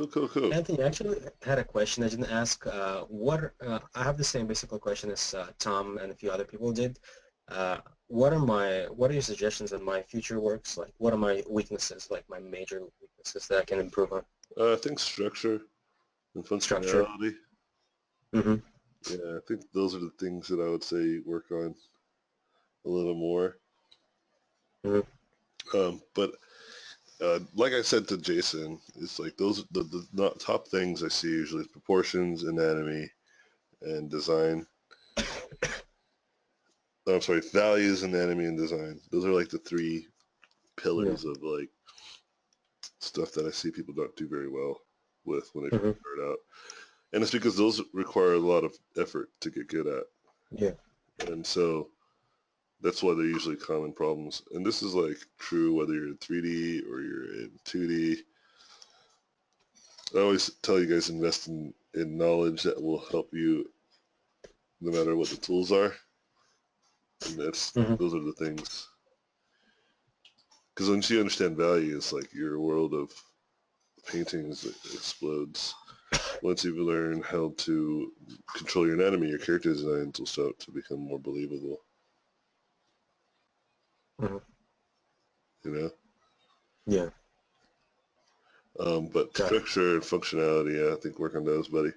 Cool. Anthony, I actually had a question I didn't ask. I have the same basic question as Tom and a few other people did. What are your suggestions on my future works? Like, what are my weaknesses, like my major weaknesses that I can improve on? I think structure and Structure. functionality. Mm-hmm. Yeah, I think those are the things that I would say work on a little more. Mm-hmm. But like I said to Jason, it's like those the not top things I see usually is proportions, anatomy, and design. Oh, I'm sorry, values, anatomy, and design. Those are like the three Yeah. pillars of like stuff that I see people don't do very well with when they first Mm-hmm. start out. And it's because those require a lot of effort to get good at. Yeah. And so that's why they're usually common problems. And this is like true whether you're in 3D or you're in 2D. I always tell you guys invest in knowledge that will help you no matter what the tools are. And Mm-hmm. those are the things. Because once you understand values, like your world of paintings explodes. Once you learn how to control your anatomy, your character designs will start to become more believable. Mm-hmm. You know. Yeah. But Got it. structure and functionality, yeah, I think work on those, buddy.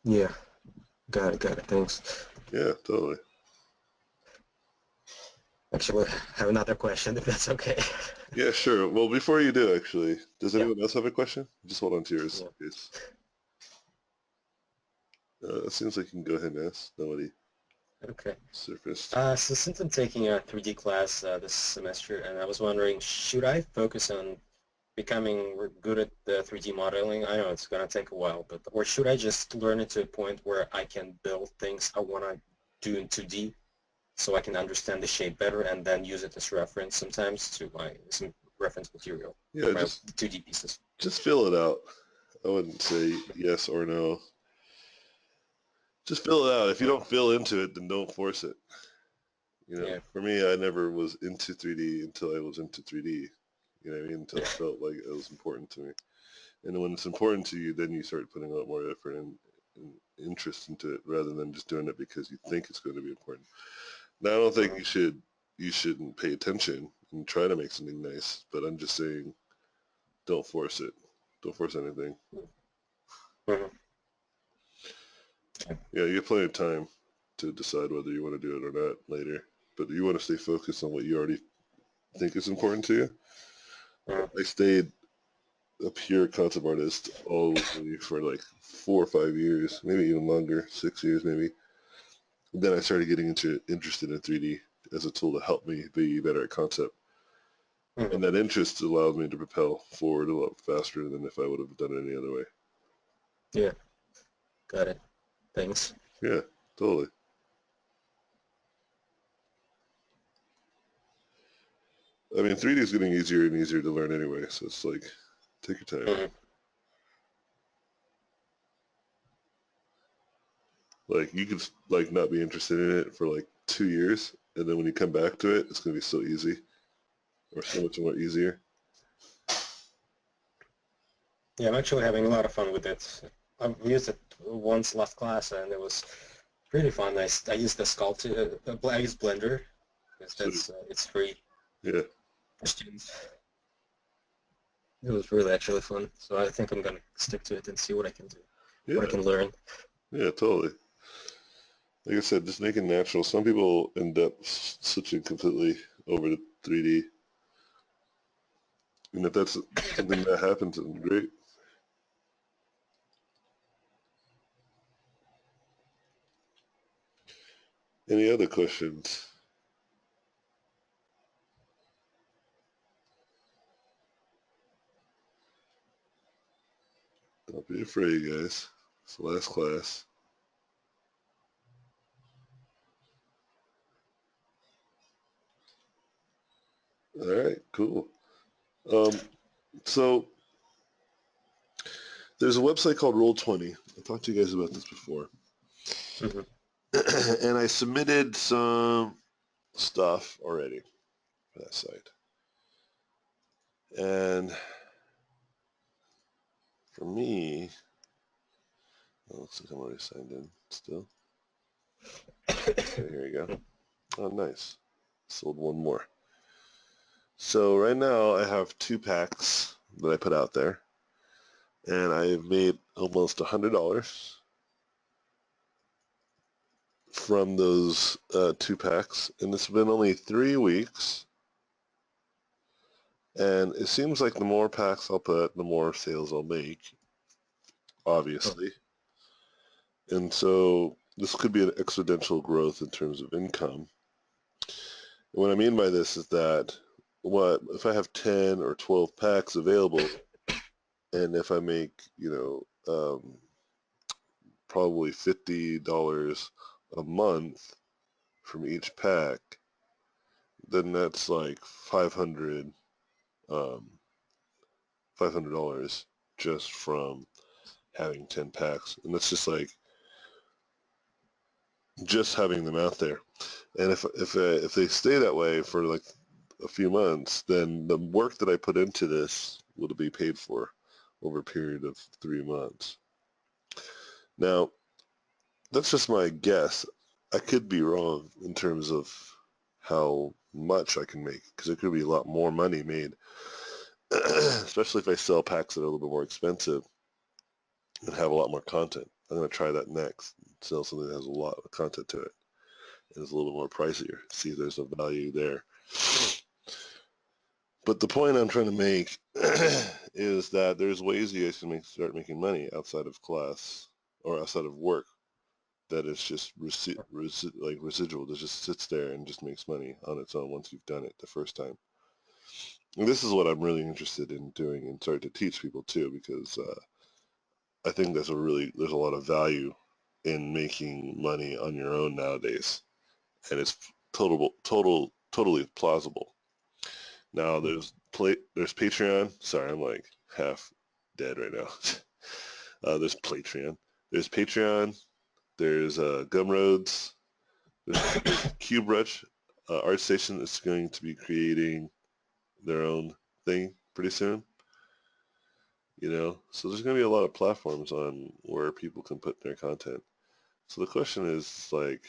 Yeah. Got it. Got it. Thanks. Yeah, totally. Actually, I have another question, if that's okay. Yeah, sure. Well, before you do, actually, does Yeah. anyone else have a question? Just hold on to yours, Yeah. please. It seems like you can go ahead and ask. Nobody Okay. surfaced. So since I'm taking a 3D class this semester, and I was wondering, should I focus on becoming good at the 3D modeling? I know it's gonna take a while, but or should I just learn it to a point where I can build things I wanna do in 2D, so I can understand the shape better, and then use it as reference sometimes to my some reference material Yeah, for my 2D pieces. just fill it out. I wouldn't say yes or no. Just fill it out. If you Mm, don't feel into it, then don't force it. yeah. For me, I never was into 3D until I was into 3D. You know what I mean? Until Yeah. I felt like it was important to me. And then when it's important to you, then you start putting a lot more effort and interest into it rather than just doing it because you think it's going to be important. Now, I don't think Mhm. you shouldn't pay attention and try to make something nice, but I'm just saying don't force it. Don't force anything. Mhm. Yeah, you have plenty of time to decide whether you want to do it or not later, but you want to stay focused on what you already think is important to you. Mhm. I stayed a pure concept artist all for like 4 or 5 years, maybe even longer, 6 years maybe. And then I started getting interested in 3D as a tool to help me be better at concept. Mhm. And that interest allowed me to propel forward a lot faster than if I would have done it any other way. Yeah. Got it. Thanks. Yeah, totally. I mean, 3D is getting easier and easier to learn anyway, so it's like, take your time. Mhm. Like, you could like not be interested in it for like 2 years, and then when you come back to it, it's gonna be so easy or so much more easier. Yeah, I'm actually having a lot of fun with it. I've used it once last class, and it was pretty fun. I used the sculpture, I used Blender, because So that's it's free yeah, for students. It was really actually fun. So I think I'm gonna stick to it and see what I can do, what I yeah, can learn. yeah, totally. Like I said, just make it natural. Some people end up switching completely over to 3D, and if that's something that happens, then great. Any other questions? Don't be afraid, guys. It's the last class. All right, cool. Um, so there's a website called Roll20. I talked to you guys about this before, Hmm. and I submitted some stuff already for that site. And for me, oh, looks like I'm already signed in still. Okay, here you go. Oh, nice. Sold one more. So right now I have 2 packs that I put out there, and I've made almost $100 from those 2 packs, and it's been only 3 weeks. And it seems like the more packs I'll put, the more sales I'll make, obviously. And so this could be an exponential growth in terms of income. And what I mean by this is that if I have 10 or 12 packs available, and if I make, probably $50 a month from each pack, then that's like um, $500 just from having 10 packs. And that's just having them out there. And if they stay that way for like a few months, then the work that I put into this will be paid for over a period of 3 months. Now, that's just my guess. I could be wrong in terms of how much I can make, because there could be a lot more money made, especially if I sell packs that are a little bit more expensive and have a lot more content. I'm going to try that next. Sell something that has a lot of content to it and is a little more pricier. See if there's a value there. But the point I'm trying to make is that there's ways you guys can start making money outside of class or outside of work that is just residual, that just sits there and just makes money on its own once you've done it the first time. And this is what I'm really interested in doing and start to teach people too, because I think there's a lot of value in making money on your own nowadays, and it's totally plausible. Now there's Patreon. Sorry, I'm like half dead right now. There's Patreon. There's Patreon. There's Gumroads. There's CubeRush. ArtStation is going to be creating their own thing pretty soon. So there's going to be a lot of platforms on where people can put their content. So the question is, like,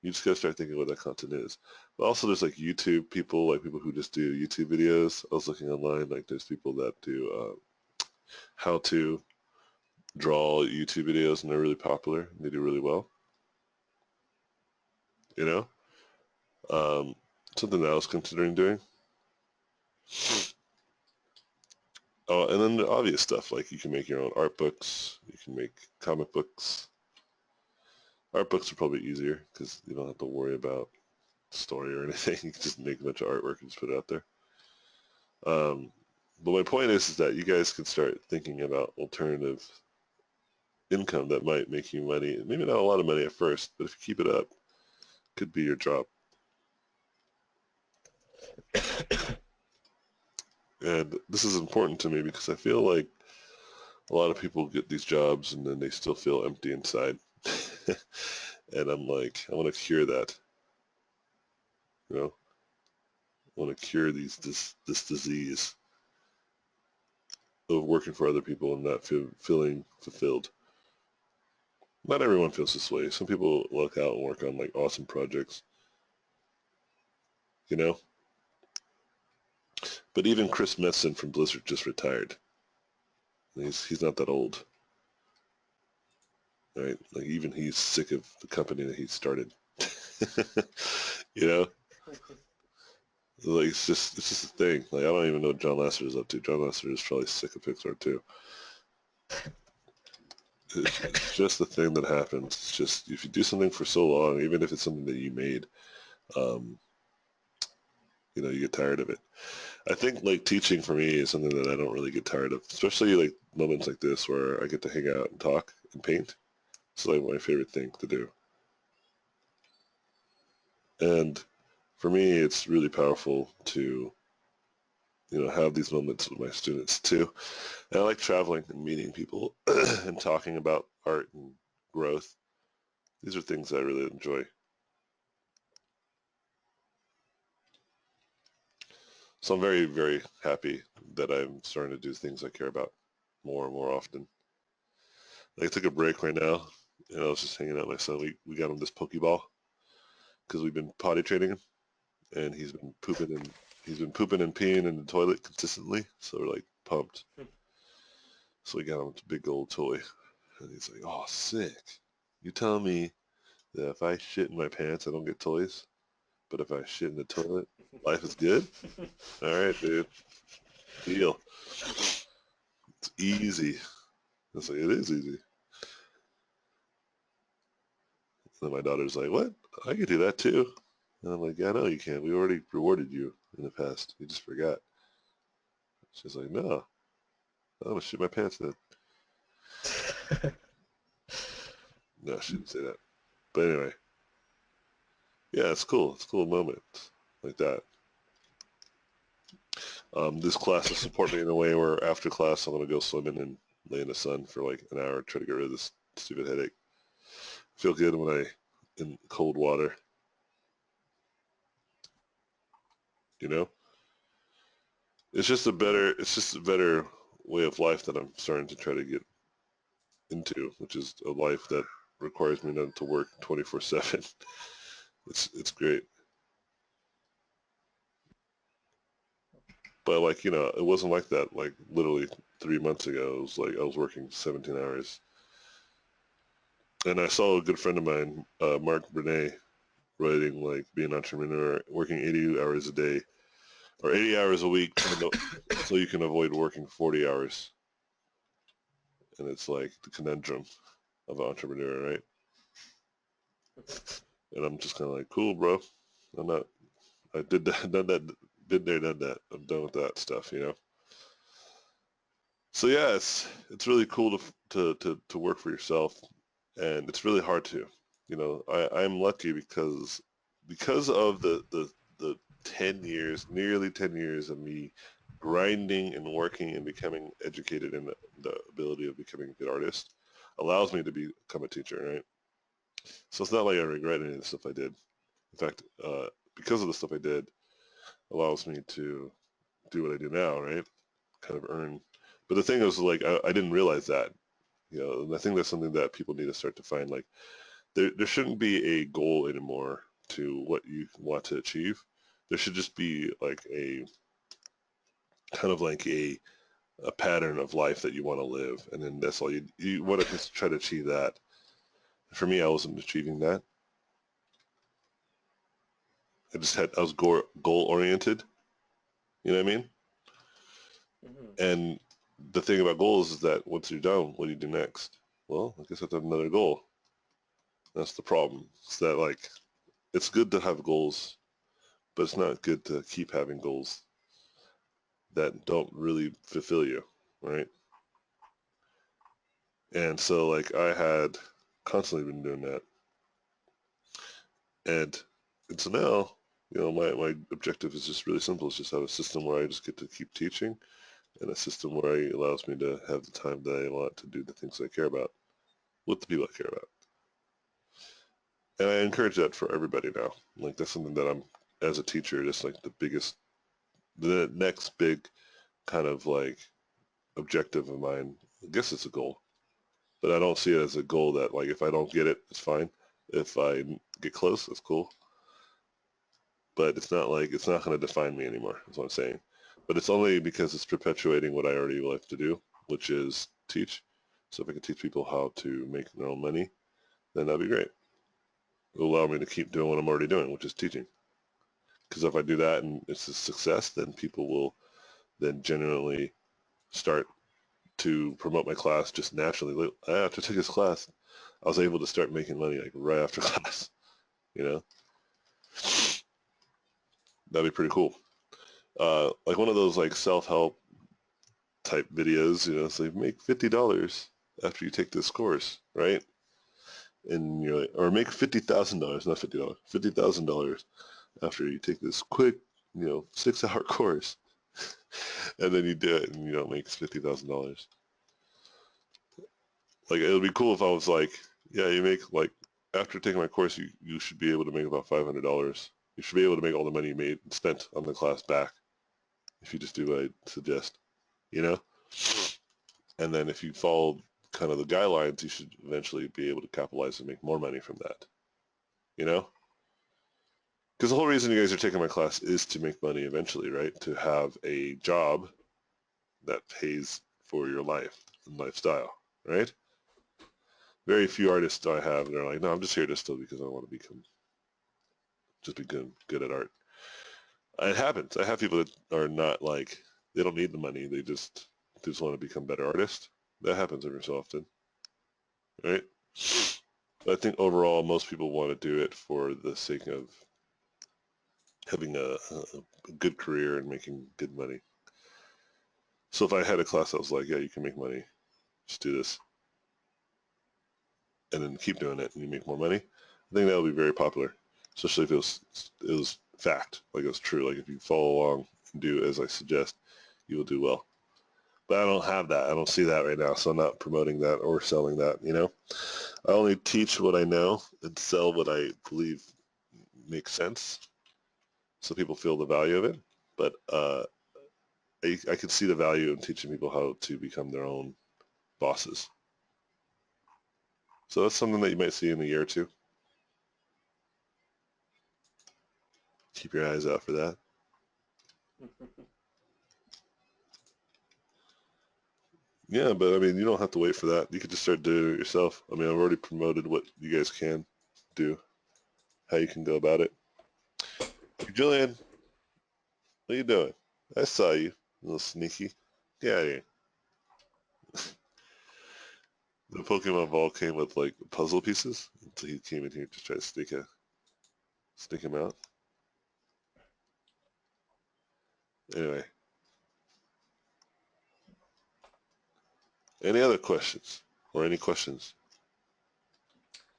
you just got to start thinking what that content is. But also there's like YouTube people, like people who just do YouTube videos. I was looking online, like there's people that do how to draw YouTube videos, and they're really popular, and they do really well. You know? Something that I was considering doing. Oh, and then the obvious stuff, like you can make your own art books, you can make comic books. Art books are probably easier because you don't have to worry about story or anything. You can just make a bunch of artwork and just put it out there. But my point is that you guys can start thinking about alternative income that might make you money. Maybe not a lot of money at first, but if you keep it up, it could be your job. And this is important to me because I feel like a lot of people get these jobs and then they still feel empty inside. And I'm like, I want to cure that. I want to cure this disease of working for other people and not feeling fulfilled. Not everyone feels this way. Some people luck out and work on like awesome projects, you know? But even Chris Metzen from Blizzard just retired. He's not that old, right? Like even he's sick of the company that he started. you know? Like it's just a thing. Like I don't even know what John Lasseter is up to. John Lasseter is probably sick of Pixar too. It's just the thing that happens. It's just if you do something for so long, even if it's something that you made, um, you get tired of it. I think like teaching for me is something that I don't really get tired of, especially like moments like this where I get to hang out and talk and paint. It's like my favorite thing to do. And for me, it's really powerful to, have these moments with my students too. And I like traveling and meeting people and talking about art and growth. These are things I really enjoy. So I'm very, very happy that I'm starting to do things I care about. more and more often. Like, I took a break right now, and I was just hanging out with my son. We got him this Pokeball because we've been potty training him, and he's been pooping and peeing in the toilet consistently. So we're like pumped. So we got him a big old toy, and he's like, "Oh, sick! You telling me that if I shit in my pants, I don't get toys, but if I shit in the toilet, life is good? All right, dude, deal. It's easy." I was like, "It is easy." And my daughter's like, "What? I could do that too." And I'm like, "Yeah, I know you can. We already rewarded you in the past. You just forgot." She's like, "No, I'm gonna shit my pants then." No, she didn't say that. But anyway, yeah, it's cool. It's a cool moment like that. This class will support me in a way where after class I'm gonna go swimming and lay in the sun for like an hour, try to get rid of this stupid headache. Feel good when I in cold water, you know? It's just a better way of life that I'm starting to try to get into, which is a life that requires me not to work 24/7. It's great. But like, it wasn't like that like literally 3 months ago. It was like I was working 17 hours. And I saw a good friend of mine, Mark Bernay, writing like be an entrepreneur, working 80 hours a day or 80 hours a week so you can avoid working 40 hours. And it's like the conundrum of an entrepreneur, right? And I'm just kind of like, cool, bro. I'm not, I did that, done that, been there, done that. I'm done with that stuff. So yeah, it's really cool to work for yourself, and it's really hard to. I'm lucky because of the 10 years, nearly 10 years of me grinding and working and becoming educated in the ability of becoming a good artist allows me to become a teacher, right? So it's not like I regret any of the stuff I did. In fact, because of the stuff I did, allows me to do what I do now, right? Kind of earn. But the thing is, like, I didn't realize that, and I think that's something that people need to start to find. Like, there shouldn't be a goal anymore to what you want to achieve. There should just be like a kind of like a pattern of life that you want to live, and then that's all you want to just try to achieve that. For me, I wasn't achieving that. I was goal oriented. You know what I mean? Mhm. And the thing about goals is that once you're done, what do you do next? Well, I guess I have to have another goal. That's the problem. It's that like it's good to have goals, but it's not good to keep having goals that don't really fulfill you, right? And so like I had constantly been doing that. And so now, my objective is just really simple. It's just have a system where I just get to keep teaching and a system where it allows me to have the time that I want to do the things I care about with the people I care about. And I encourage that for everybody now. Like that's something that I'm, as a teacher, just like the next big kind of like objective of mine. I guess it's a goal, but I don't see it as a goal that like if I don't get it, it's fine. If I get close, that's cool. But it's not going to define me anymore. Is what I'm saying. But it's only because it's perpetuating what I already like to do, which is teach. So if I can teach people how to make their own money, then that'd be great. It'll allow me to keep doing what I'm already doing, which is teaching. Because if I do that and it's a success, then people will then genuinely start to promote my class just naturally. Like, after I took this class, I was able to start making money like right after class. You know, that'd be pretty cool. Like one of those like self-help type videos. It's like make $50 after you take this course, right? And you're like, or make $50,000, not $50, $50,000 after you take this quick, 6-hour course. And then you do it and you don't make $50,000. Like it would be cool if I was like, yeah, you make like after taking my course, you should be able to make about $500. You should be able to make all the money you made and spent on the class back if you just do what I suggest. You know? And then if you follow kind of the guidelines, you should eventually be able to capitalize and make more money from that, you know? Because the whole reason you guys are taking my class is to make money eventually, right? To have a job that pays for your life and lifestyle, right? Very few artists I have, they're like, no, I'm just here just still because I want to be good at art. It happens. I have people that are not like, they don't need the money. They just want to become better artists. That happens every so often, right? But I think overall, most people want to do it for the sake of having a good career and making good money. So if I had a class that was like, yeah, you can make money, just do this, and then keep doing it, and you make more money, I think that would be very popular, especially if it was fact, like it was true. Like if you follow along and do as I suggest, you will do well. But I don't have that. I don't see that right now, so I'm not promoting that or selling that, you know? I only teach what I know and sell what I believe makes sense so people feel the value of it. But I can see the value in teaching people how to become their own bosses. So that's something that you might see in a year or two. Keep your eyes out for that. Yeah, but I mean, you don't have to wait for that. You could just start doing it yourself. I mean, I've already promoted what you guys can do, how you can go about it. Hey, Julian, what are you doing? I saw you, a little sneaky. Get out of here. The Pokemon ball came with like puzzle pieces, so he came in here to try to sneak him out. Anyway, any other questions or any questions?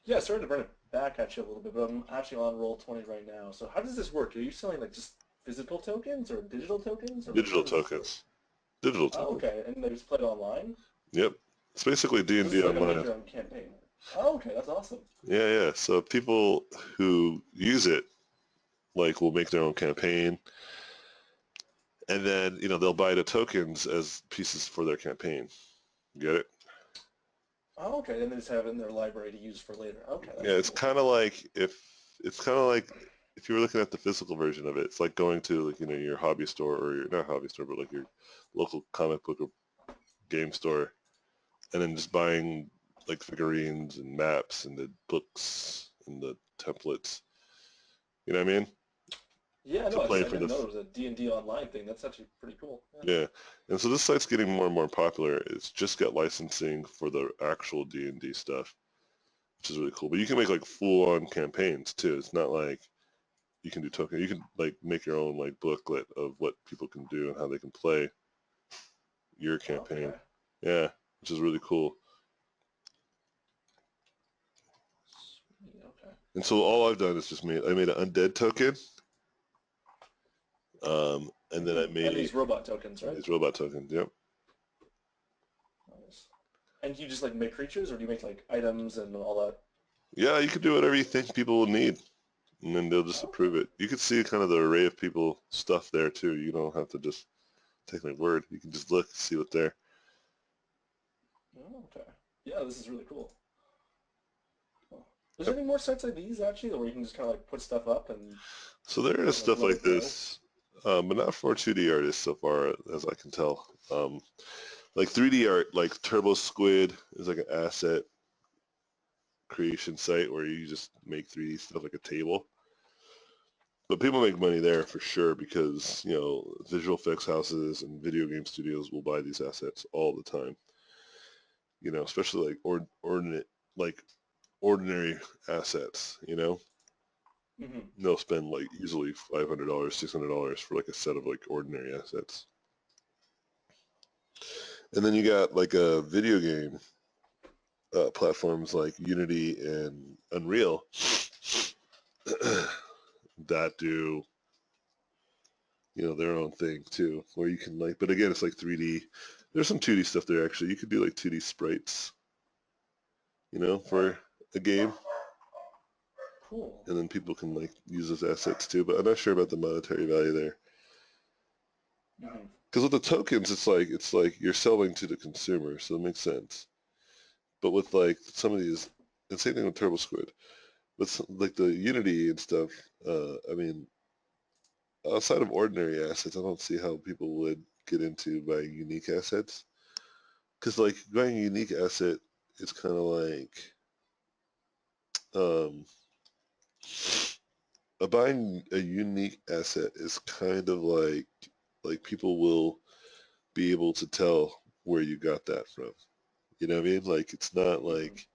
Yeah, sorry to bring it back at you a little bit, but I'm actually on Roll20 right now. So how does this work? Are you selling like just physical tokens or digital tokens, or like how Digital does this work? tokens. Digital Oh, tokens. okay, and they just play it online. Yep. It's basically So this D&D is like a make online. your own campaign. Oh, okay, that's awesome. Yeah, yeah. So people who use it like will make their own campaign, and then they'll buy the tokens as pieces for their campaign. Get it? Oh, okay, and they just have it in their library to use for later. Okay, Yeah, that's cool. it's kind of like if you were looking at the physical version of it, it's like going to like your hobby store or your not hobby store, but like your local comic book or game store, and then just buying like figurines and maps and the books and the templates. You know what I mean? Yeah, To no, play I for didn't the know there was a D&D online thing. That's actually pretty cool. Yeah. yeah, and so this site's getting more and more popular. It's just got licensing for the actual D&D stuff, which is really cool. But you can make like full-on campaigns too. It's not like you can do token. You can like make your own like booklet of what people can do and how they can play your campaign. Okay. Yeah, which is really cool. Sweet. Okay. And so all I've done is just I made an undead token, and then I And made these robot tokens, right? these robot tokens. Yep. Nice. And do you just like make creatures, or do you make like items and all that? Yeah, you can do whatever you think people will need, and then they'll just Okay. approve it. You can see kind of the array of people stuff there too. You don't have to just take my word. You can just look, see what's there. Oh, okay. Yeah, this is really cool. Cool. Is there Yep. any more sites like these actually, where you can just kind of like put stuff up and So there is like stuff let like it grow? this, but not for 2D artists so far as I can tell. Like 3D art, like Turbo Squid is like an asset creation site where you just make 3D stuff like a table. But people make money there for sure because, visual effects houses and video game studios will buy these assets all the time. Especially like like ordinary assets. Hmm. They'll spend like easily $500, $600 for like a set of like ordinary assets. And then you got like a video game platforms like Unity and Unreal that do their own thing too, where you can like, but again, it's like 3D. There's some 2D stuff there actually. You could do like 2D sprites, for a game, Cool. and then people can like use those assets too. But I'm not sure about the monetary value there. Hmm. Because with the tokens, it's like you're selling to the consumer, so it makes sense. But with like some of these, and same thing with Turbo Squid, with like the Unity and stuff. I mean, outside of ordinary assets, I don't see how people would get into buying unique assets. Because like buying a unique asset is kind of like um, buying a unique asset is kind of like people will be able to tell where you got that from. You know what I mean? Like it's not like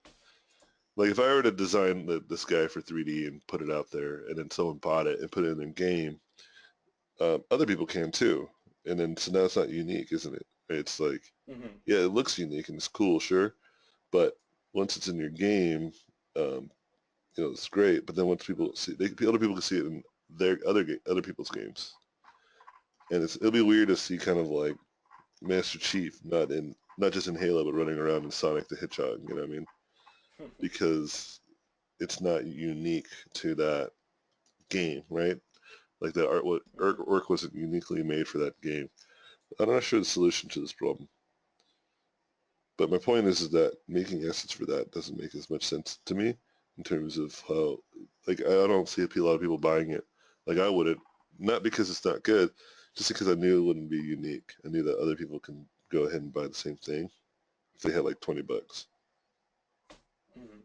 if I were to design this guy for 3D and put it out there, and then someone bought it and put it in their game, other people can too. And then so now it's not unique, isn't it? It's like, Mm-hmm. yeah, it looks unique and it's cool, sure, but once it's in your game, um, it's great. But then once people see, other people can see it in their other people's games, and it'll be weird to see kind of like Master Chief not just in Halo, but running around in Sonic the Hedgehog. You know what I mean? Because it's not unique to that game, right? Like that artwork wasn't uniquely made for that game. I'm not sure the solution to this problem. But my point is that making assets for that doesn't make as much sense to me in terms of how, like, I don't see a lot of people buying it. Like I wouldn't, not because it's not good, just because I knew it wouldn't be unique. I knew that other people can go ahead and buy the same thing if they had like 20 bucks. Mm-hmm.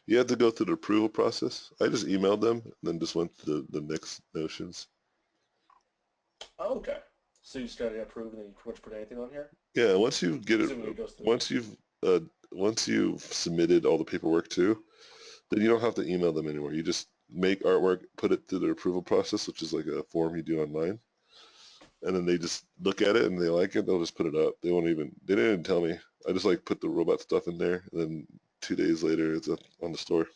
You had to go through the approval process. I just emailed them and then just went to the next notions. Oh, okay. So you just got to approve and then you pretty much put anything on here? Yeah, once you get it, Presumably it goes through. once you've uh, once you've submitted all the paperwork too, then you don't have to email them anymore. You just make artwork, put it through the approval process, which is like a form you do online, and then they just look at it and they like it. They'll just put it up. They didn't even tell me. I just like put the robot stuff in there, and then 2 days later it's up on the store.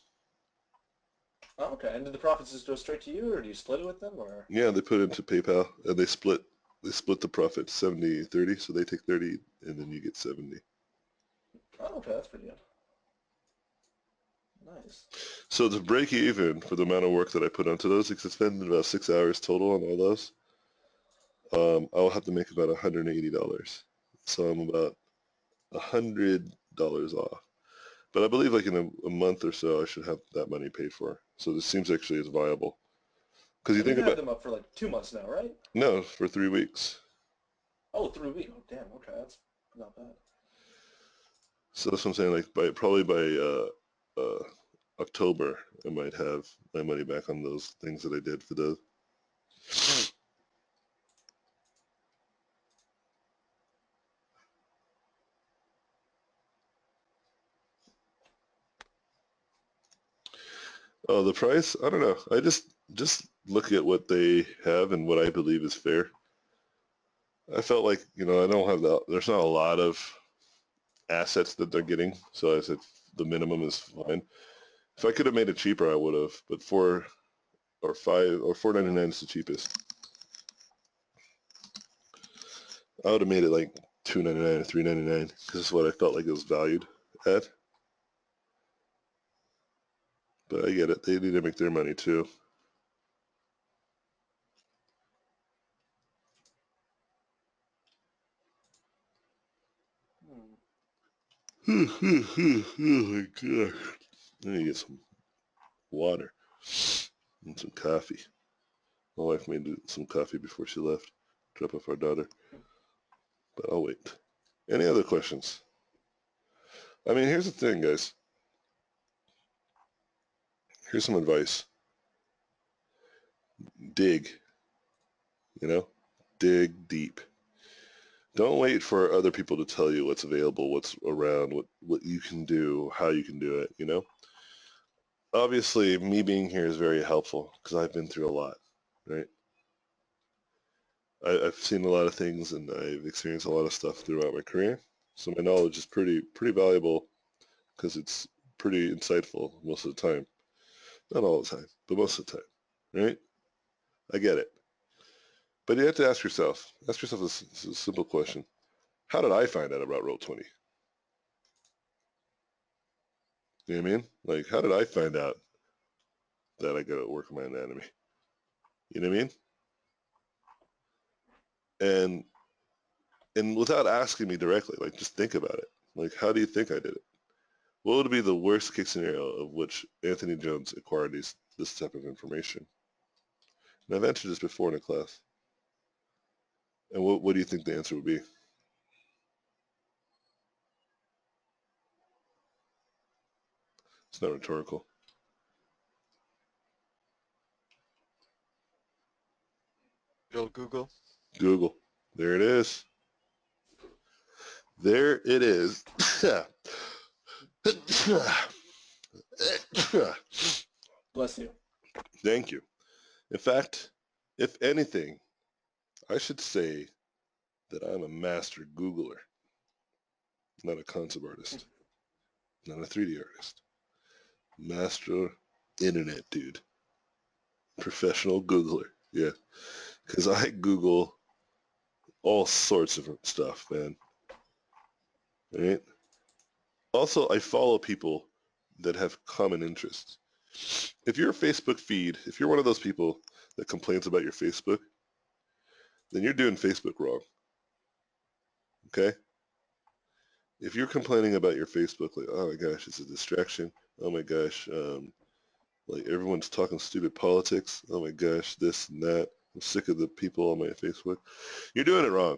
Oh, okay. And did the profits just go straight to you, or do you split it with them, or? Yeah, they put it into PayPal and they split the profit 70-30, so they take 30 and then you get 70. Oh, okay. That's pretty good. Nice. So to break even for the amount of work that I put onto those, because I spent about 6 hours total on all those, I'll have to make about $180. So I'm about $100 off. But I believe like in a month or so, I should have that money paid for. So this seems actually as viable. Because you And think you've had about, them up for like 2 months now, right? no, for 3 weeks. Oh, 3 weeks. Oh, damn. Okay, that's not bad. So that's what I'm saying. Like probably by October, I might have my money back on those things that I did for those. Oh, the price? I don't know. I just look at what they have and what I believe is fair. I felt like, I don't have there's not a lot of assets that they're getting. So I said the minimum is fine. If I could have made it cheaper, I would have. But 4.99 is the cheapest. I would have made it like 2.99 or 3.99 because that's what I felt like it was valued at. But I get it. They need to make their money too. Hmm. Oh my gosh. I need to get some water and some coffee. My wife made some coffee before she left. Drop off our daughter. But I'll wait. Any other questions? I mean, here's the thing, guys. Here's some advice. Dig, dig deep. Don't wait for other people to tell you what's available, what's around, what you can do, how you can do it. Obviously, me being here is very helpful because I've been through a lot, right? I've seen a lot of things and I've experienced a lot of stuff throughout my career. So my knowledge is pretty valuable because it's pretty insightful most of the time. Not all the time, but most of the time, right? I get it. But you have to ask yourself this simple question. How did I find out about Roll20? You know what I mean? Like, how did I find out that I got to work on my anatomy? You know what I mean? And without asking me directly, like just think about it. Like, how do you think I did it? What would be the worst case scenario of which Anthony Jones acquired this type of information? And I've answered this before in a class. And what do you think the answer would be? It's not rhetorical. Google. Google. There it is. There it is. Bless you. Thank you. In fact, if anything, I should say that I'm a master Googler, not a concept artist, not a 3D artist. Master internet dude. Professional Googler. Yeah. Because I Google all sorts of stuff, man. Right? Also, I follow people that have common interests. If your Facebook feed, if you're one of those people that complains about your Facebook, then you're doing Facebook wrong. Okay? If you're complaining about your Facebook, like, oh my gosh, it's a distraction. Oh my gosh, like everyone's talking stupid politics. Oh my gosh, this and that. I'm sick of the people on my Facebook. You're doing it wrong.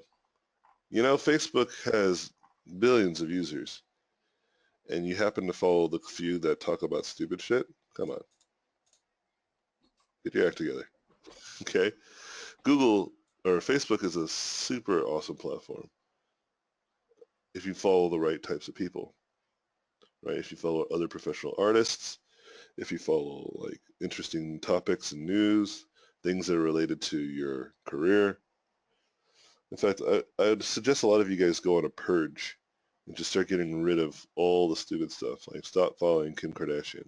You know, Facebook has billions of users, and you happen to follow the few that talk about stupid shit. Come on. Get your act together. Okay? Google or Facebook is a super awesome platform if you follow the right types of people, right? If you follow other professional artists, if you follow like interesting topics and news, things that are related to your career. In fact, I'd suggest a lot of you guys go on a purge and just start getting rid of all the stupid stuff. Like stop following Kim Kardashian.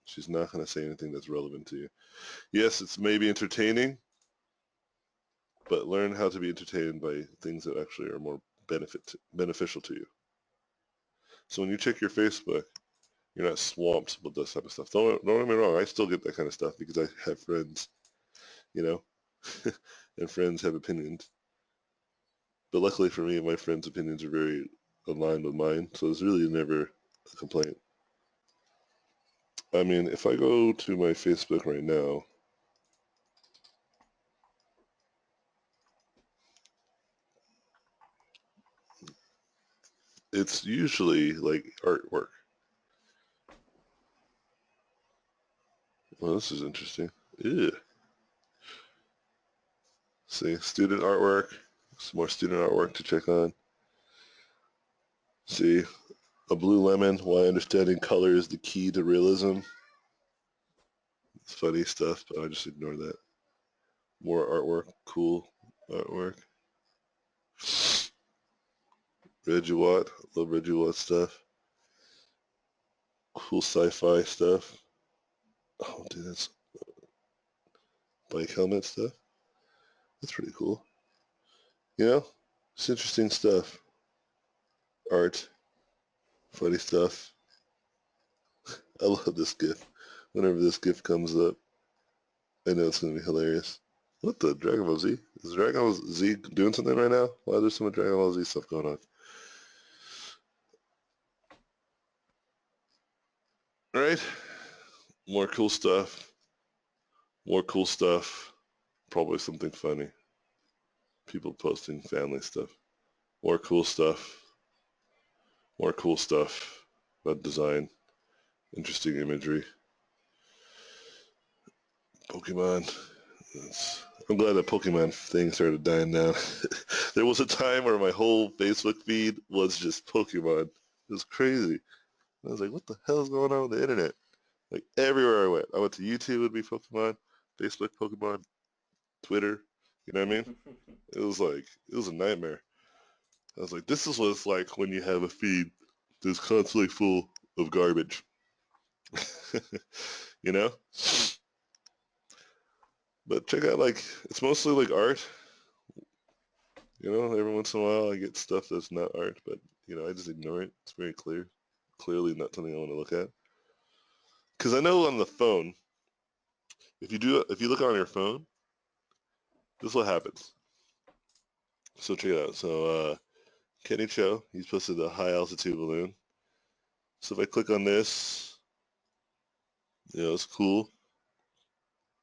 She's not going to say anything that's relevant to you. Yes, it's maybe entertaining, but learn how to be entertained by things that actually are more beneficial to you. So when you check your Facebook, you're not swamped with this type of stuff. Don't get me wrong. I still get that kind of stuff because I have friends, you know, and friends have opinions. But luckily for me, my friends' opinions are very aligned with mine, so it's really never a complaint. I mean, if I go to my Facebook right now, it's usually like artwork. Well, this is interesting. Ew. See, student artwork. Some more student artwork to check on. See, a blue lemon, why understanding color is the key to realism. It's funny stuff, but I just ignore that. More artwork, cool artwork. Reggie Watt, love Reggie Watt stuff. Cool sci-fi stuff. Oh, dude, that's bike helmet stuff. That's pretty cool. You know, it's interesting stuff. Art, funny stuff. I love this GIF. Whenever this GIF comes up, I know it's going to be hilarious. What the? Dragon Ball Z? Is Dragon Ball Z doing something right now? Why is there so much Dragon Ball Z stuff going on? Right? More cool stuff. More cool stuff. Probably something funny. People posting family stuff. More cool stuff. More cool stuff about design. Interesting imagery. Pokemon. I'm glad that Pokemon thing started dying down. There was a time where my whole Facebook feed was just Pokemon. It was crazy. I was like, what the hell is going on with the internet? Like everywhere I went to YouTube would be Pokemon, Facebook Pokemon, Twitter. You know what I mean? It was like, it was a nightmare. I was like, this is what it's like when you have a feed that's constantly full of garbage. You know? But check out, like, it's mostly like art. You know, every once in a while I get stuff that's not art, but, you know, I just ignore it. It's very clear. Clearly not something I want to look at. Because I know on the phone, if you look on your phone, this is what happens. So check it out. So Kenny Cho, he's posted a high altitude balloon. So if I click on this, it's cool.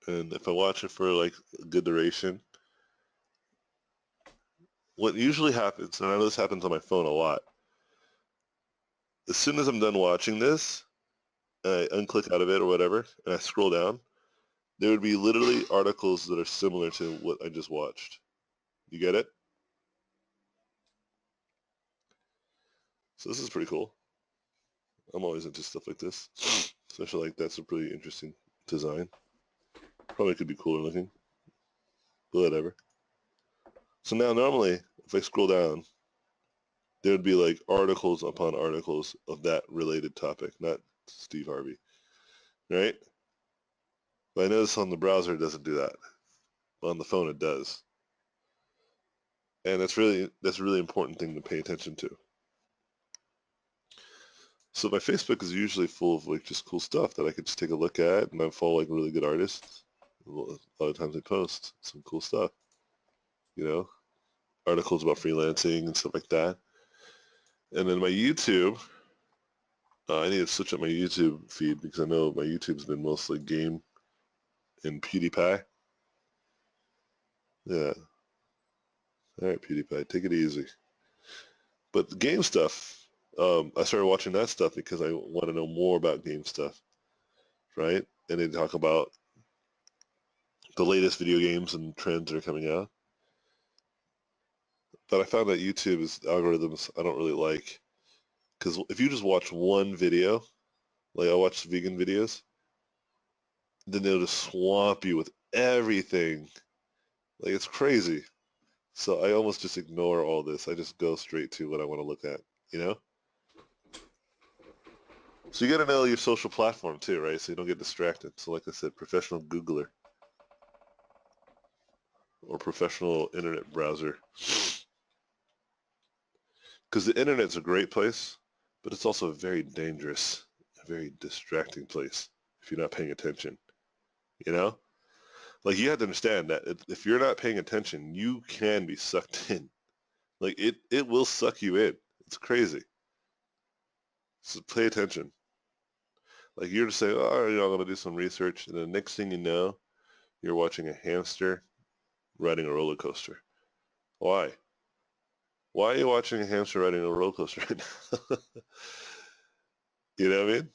And if I watch it for like a good duration, what usually happens, and I know this happens on my phone a lot, as soon as I'm done watching this, I unclick out of it or whatever, and I scroll down, there would be literally articles that are similar to what I just watched. You get it? So this is pretty cool. I'm always into stuff like this. Especially like that's a pretty interesting design. Probably could be cooler looking. But whatever. So now normally, if I scroll down, there would be like articles upon articles of that related topic, not Steve Harvey. Right? But I notice on the browser it doesn't do that. On the phone it does. And that's a really important thing to pay attention to. So my Facebook is usually full of like just cool stuff that I could just take a look at, and I follow like really good artists. A lot of times they post some cool stuff, articles about freelancing and stuff like that. And then my YouTube, I need to switch up my YouTube feed because I know my YouTube's been mostly game and PewDiePie. Yeah. All right, PewDiePie, take it easy. But the game stuff, I started watching that stuff because I want to know more about game stuff, right? And they talk about the latest video games and trends that are coming out. But I found that YouTube's algorithms I don't really like. Because if you just watch one video, like I watch vegan videos, then they'll just swamp you with everything. Like it's crazy. So I almost just ignore all this. I just go straight to what I want to look at, you know? So you got to know your social platform too, right? So you don't get distracted. So like I said, professional Googler or professional internet browser. Because the internet's a great place, but it's also a very dangerous, a very distracting place if you're not paying attention, you know? Like you have to understand that if you're not paying attention, you can be sucked in. Like it will suck you in. It's crazy. So pay attention. Like you're just saying, oh, I'm going to do some research. And the next thing you know, you're watching a hamster riding a roller coaster. Why? Why are you watching a hamster riding a roller coaster right now? You know what I mean?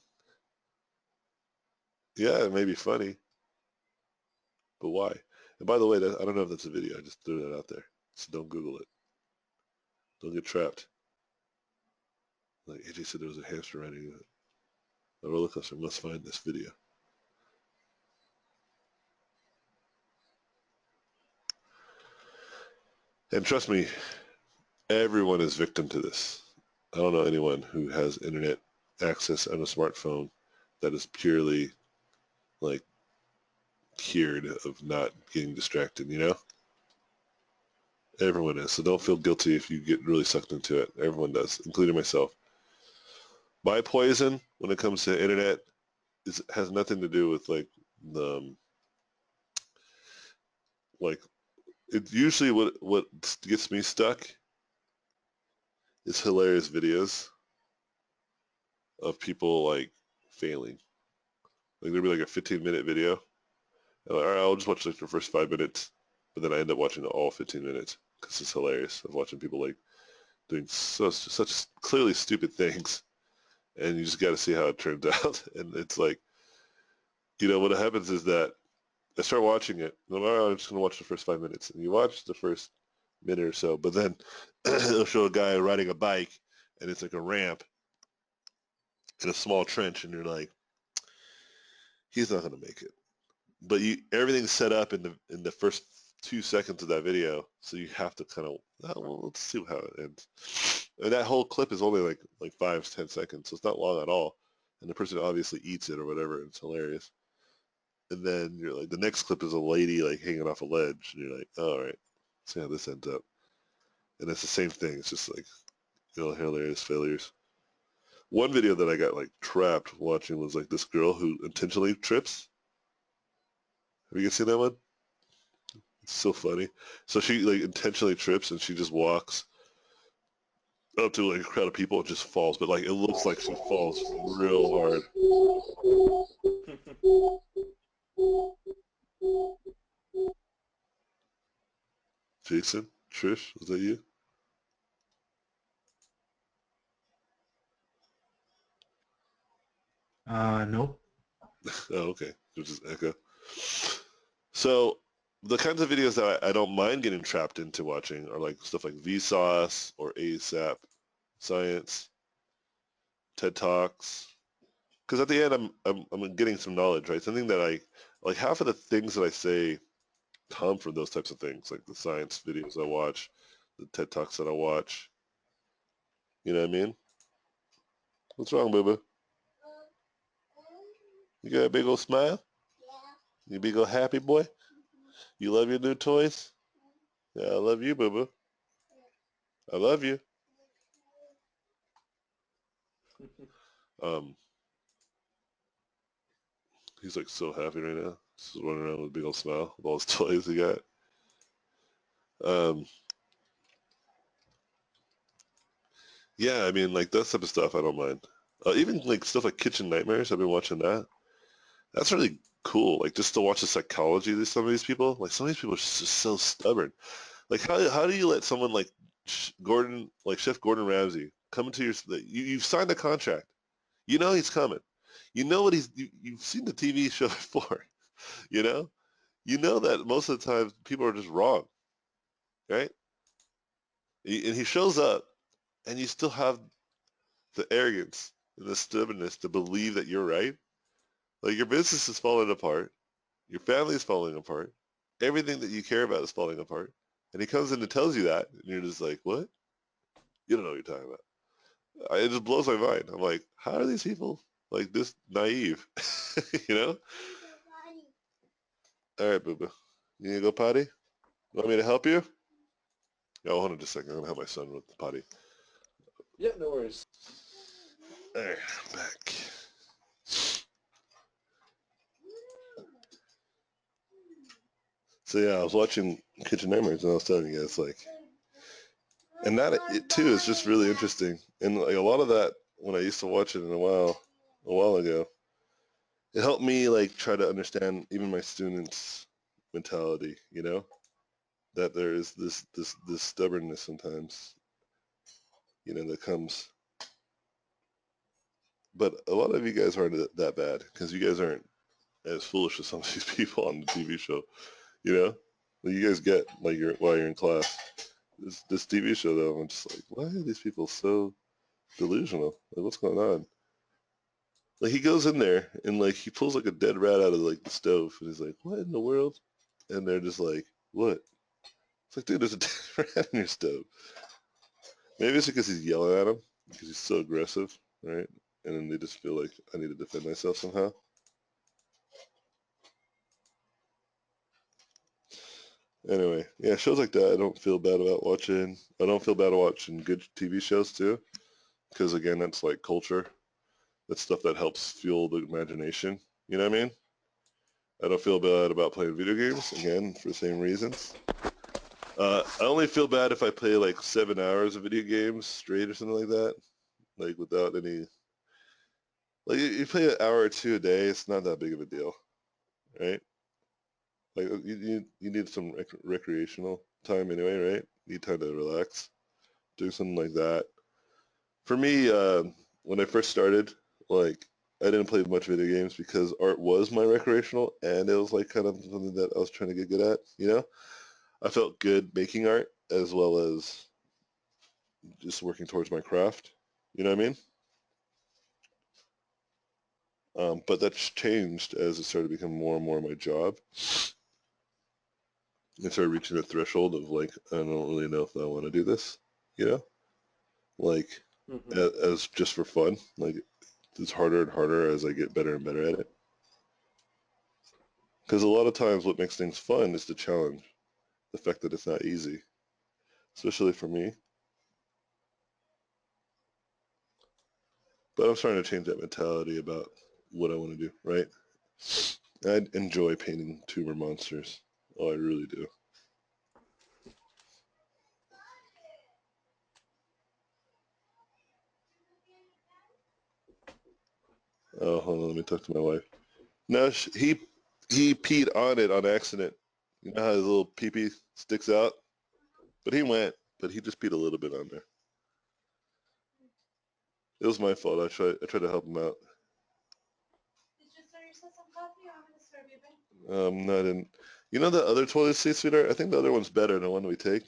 Yeah, it may be funny, but why? And by the way, I don't know if that's a video. I just threw that out there. So don't Google it. Don't get trapped. Like AJ said, there was a hamster riding a roller coaster. Must find this video. And trust me, everyone is victim to this. I don't know anyone who has internet access on a smartphone that is purely like cured of not getting distracted, you know? Everyone is. So don't feel guilty if you get really sucked into it. Everyone does, including myself. My poison when it comes to internet has nothing to do with the like it usually what gets me stuck is hilarious videos of people like failing. Like there'll be like a 15-minute video. And like, all right, I'll just watch like the first 5 minutes, but then I end up watching all 15 minutes because it's hilarious of watching people like doing such clearly stupid things, and you just got to see how it turns out. And it's like, what happens is that I start watching it. And I'm, all right, I'm just gonna watch the first 5 minutes, and you watch the first minute or so, but then it'll show a guy riding a bike, and it's like a ramp in a small trench, and you're like, he's not gonna make it. But everything's set up in the first 2 seconds of that video, so you have to kind of well, let's see how it ends. And that whole clip is only like 5 to 10 seconds, so it's not long at all. And the person obviously eats it or whatever, and it's hilarious. And then you're like, the next clip is a lady like hanging off a ledge, and you're like, oh, all right, see how this ends up. And it's the same thing. It's just like, hilarious failures. One video that I got like trapped watching was like this girl who intentionally trips. Have you guys seen that one? It's so funny. So she like intentionally trips and she just walks up to like a crowd of people and just falls, but like it looks like she falls real hard. Jason, Trish, was that you? Nope. Oh, okay. There's just echo. So the kinds of videos that I don't mind getting trapped into watching are like stuff like Vsauce or ASAP Science, TED Talks. Because at the end, I'm getting some knowledge, right? Something that I like. Half of the things that I say come from those types of things, like the science videos I watch, the TED Talks that I watch. You know what I mean? What's wrong, boo? You got a big old smile? You big old happy boy? You love your new toys? Yeah, I love you, boo. I love you. Um, he's like so happy right now. Just running around with a big old smile with all his toys he got. Um, yeah, I mean, like that type of stuff I don't mind. Even like stuff like Kitchen Nightmares, I've been watching that. That's really cool. Like just to watch the psychology of some of these people. Like some of these people are just so stubborn. Like how do you let someone like Gordon, like Chef Gordon Ramsay, come into your you've signed a contract. You know he's coming. You know what you've seen the TV show before. You know you know that most of the time people are just wrong, right? And he shows up, and you still have the arrogance and the stubbornness to believe that you're right. Like your business is falling apart, your family is falling apart, everything that you care about is falling apart, and he comes in and tells you that, and you're just like, what? You don't know what you're talking about. It just blows my mind. I'm like, how are these people like this naive? You know? All right, boo boo. You need to go potty? You want me to help you? Yeah, hold on just a second. I'm gonna help my son with the potty. Yeah, no worries. All right, I'm back. So yeah, I was watching Kitchen Nightmares and I was telling you guys like, and that it too is just really interesting. And like a lot of that when I used to watch it a while ago, it helped me like try to understand even my students' mentality. You know, that there is this stubbornness sometimes. You know, that comes. But a lot of you guys aren't that bad because you guys aren't as foolish as some of these people on the TV show. You know, like, you guys get like while you're in class. This TV show though, I'm just like, why are these people so delusional? Like, what's going on? Like, he goes in there and like he pulls like a dead rat out of like the stove, and he's like, what in the world? And they're just like, what? It's like, dude, there's a dead rat in your stove. Maybe it's because he's yelling at him because he's so aggressive, right? And then they just feel like I need to defend myself somehow. Anyway, yeah, shows like that I don't feel bad about watching. I don't feel bad about watching good TV shows too, because again, that's like culture. That's stuff that helps fuel the imagination. You know what I mean? I don't feel bad about playing video games, again, for the same reasons. I only feel bad if I play like 7 hours of video games straight or something like that, like without any, like you play an hour or two a day, it's not that big of a deal, right? Like you need some recreational time anyway, right? You need time to relax, do something like that. For me, when I first started, like I didn't play much video games because art was my recreational, and it was like kind of something that I was trying to get good at. You know, I felt good making art as well as just working towards my craft. You know what I mean? But that's changed as it started to become more and more my job. I started reaching a threshold of like, I don't really know if I want to do this. You know, like Mm-hmm. as just for fun. Like it's harder and harder as I get better and better at it. Because a lot of times what makes things fun is the challenge, the fact that it's not easy, especially for me. But I'm starting to change that mentality about what I want to do, right? I enjoy painting tumor monsters. Oh, I really do. hold on, let me talk to my wife. No, he peed on it on accident. You know how his little pee-pee sticks out? But he went, but he just peed a little bit on there. It was my fault. I tried to help him out. Did you serve yourself some coffee or I'm going to serve you back? No, I didn't. You know the other toilet seat, sweetheart? I think the other one's better than the one we take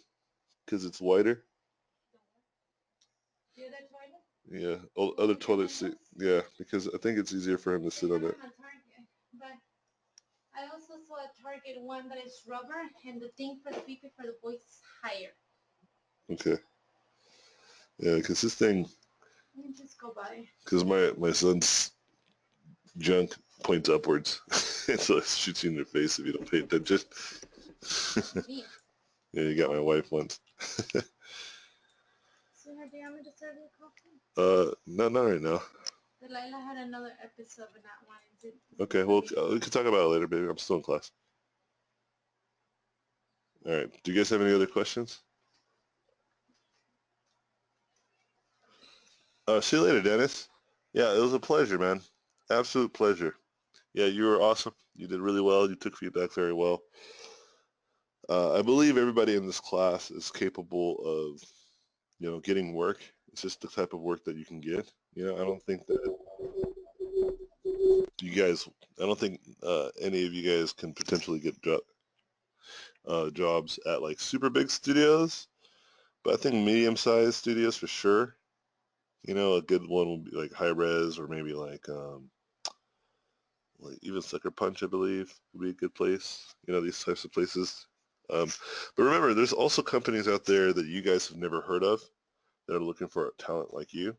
because it's wider. The other toilet? Yeah, other toilet seat. Yeah, because I think it's easier for him to sit on it. But I also saw a Target one that is rubber and the thing for the pee-pee for the boys is higher. Okay. Yeah, because this thing, Let me just go by. because my son's junk points upwards, and so it shoots you in your face if you don't pay attention. Convenient. Yeah, you got my wife once. Sooner, do you want me to serve you coffee? No, not right now. Delilah had another episode but not wanting to. Okay, well, we can talk about it later, baby. I'm still in class. All right. Do you guys have any other questions? See you later, Dennis. Yeah, it was a pleasure, man. Absolute pleasure. Yeah, you were awesome. You did really well. You took feedback very well. I believe everybody in this class is capable of, getting work. It's just the type of work that you can get. I don't think that I don't think any of you guys can potentially get jobs at like super big studios, but I think medium-sized studios for sure. A good one would be like High Res or maybe like even Sucker Punch, I believe, would be a good place. These types of places. But remember, there's also companies out there that you guys have never heard of that are looking for a talent like you.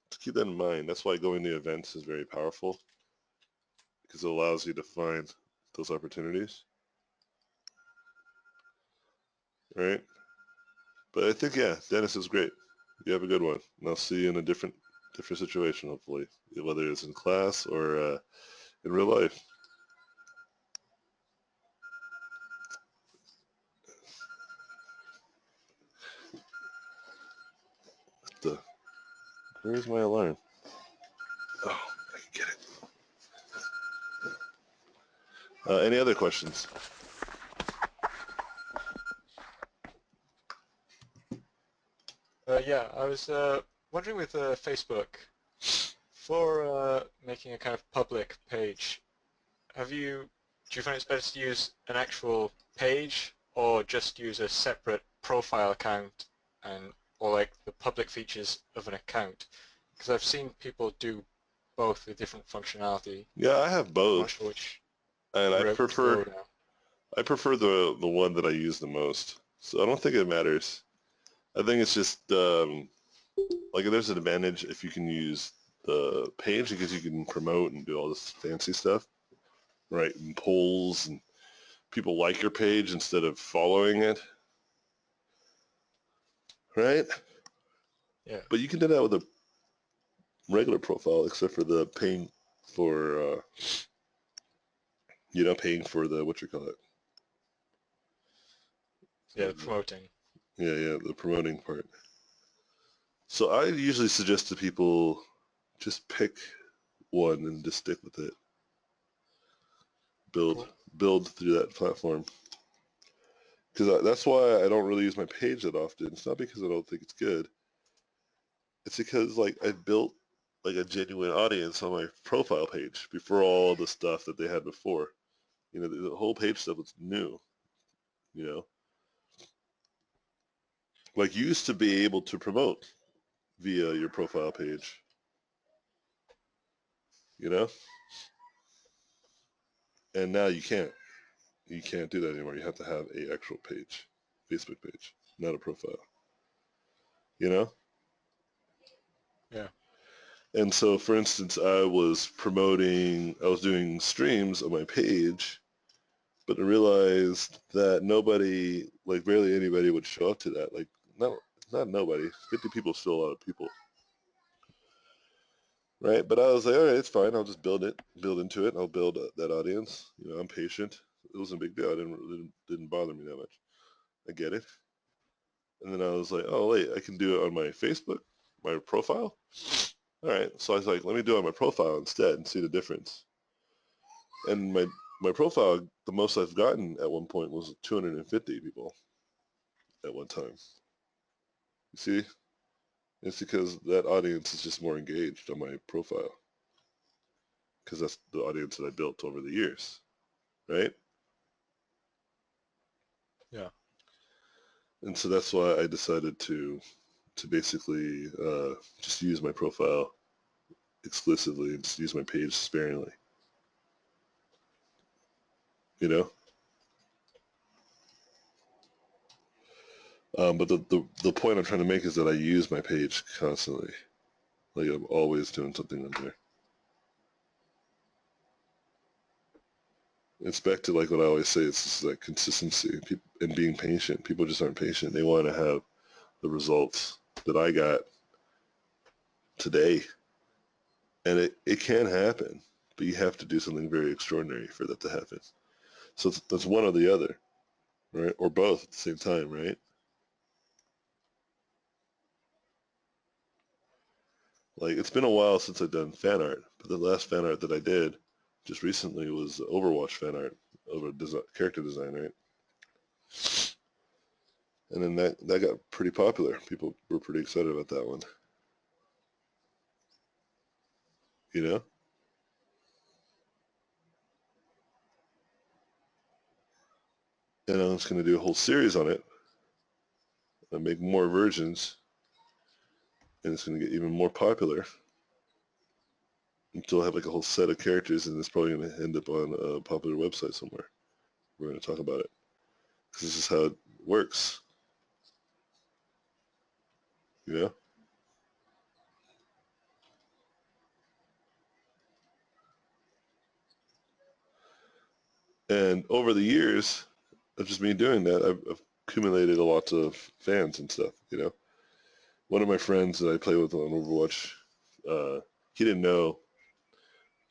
Just keep that in mind. That's why going to events is very powerful because it allows you to find those opportunities. Right? But I think, yeah, Dennis is great. You have a good one. And I'll see you in a different situation, hopefully, whether it's in class or in real life. Where's my alarm? Oh, I can get it. Any other questions? Yeah, I was wondering with Facebook, for making a kind of public page, do you find it's better to use an actual page or just use a separate profile account or like the public features of an account? Because I've seen people do both with different functionality. Yeah, I have I'm both. not sure which And I route to go prefer now. I prefer the one that I use the most. So I don't think it matters. I think it's just like there's an advantage if you can use the page because you can promote and do all this fancy stuff, right? And polls and people like your page instead of following it, right? Yeah. But you can do that with a regular profile, except for the paying for, paying for the what you call it. Yeah, promoting. Yeah, the promoting part. So I usually suggest to people just pick one and just stick with it. Build through that platform. Because that's why I don't really use my page that often. It's not because I don't think it's good. It's because like I've built like a genuine audience on my profile page before all the stuff that they had before. The whole page stuff was new. You know, like you used to be able to promote via your profile page. And now you can't. You can't do that anymore. You have to have a actual page, Facebook page, not a profile. Yeah. And so, for instance, I was doing streams on my page, but I realized that nobody, like barely anybody would show up to that. Like, no, not nobody. 50 people is still a lot of people. Right? But I was like, all right, it's fine. I'll just build into it. I'll build that audience. I'm patient. It wasn't a big deal. It didn't bother me that much. I get it. And then I was like, oh, wait, I can do it on my Facebook, my profile. All right, so I was like, let me do it on my profile instead and see the difference. And my profile, the most I've gotten at one point was 250 people at one time. You see? It's because that audience is just more engaged on my profile because that's the audience that I built over the years, right? Yeah. And so that's why I decided to basically just use my profile exclusively and just use my page sparingly, you know? But the point I'm trying to make is that I use my page constantly. Like I'm always doing something on there. It's back to like what I always say, it's just that consistency and being patient. People just aren't patient. They want to have the results that I got today. And it can happen, but you have to do something very extraordinary for that to happen. So that's one or the other, right? Or both at the same time, right? Like it's been a while since I've done fan art, but the last fan art that I did just recently was Overwatch fan art over character design, right? And then that got pretty popular. People were pretty excited about that one, you know? And I'm just going to do a whole series on it and make more versions, and it's going to get even more popular until I have like a whole set of characters, and it's probably going to end up on a popular website somewhere. We're going to talk about it because this is how it works, you know? And over the years of just me doing that, I've accumulated a lot of fans and stuff, you know? One of my friends that I play with on Overwatch, uh, he didn't know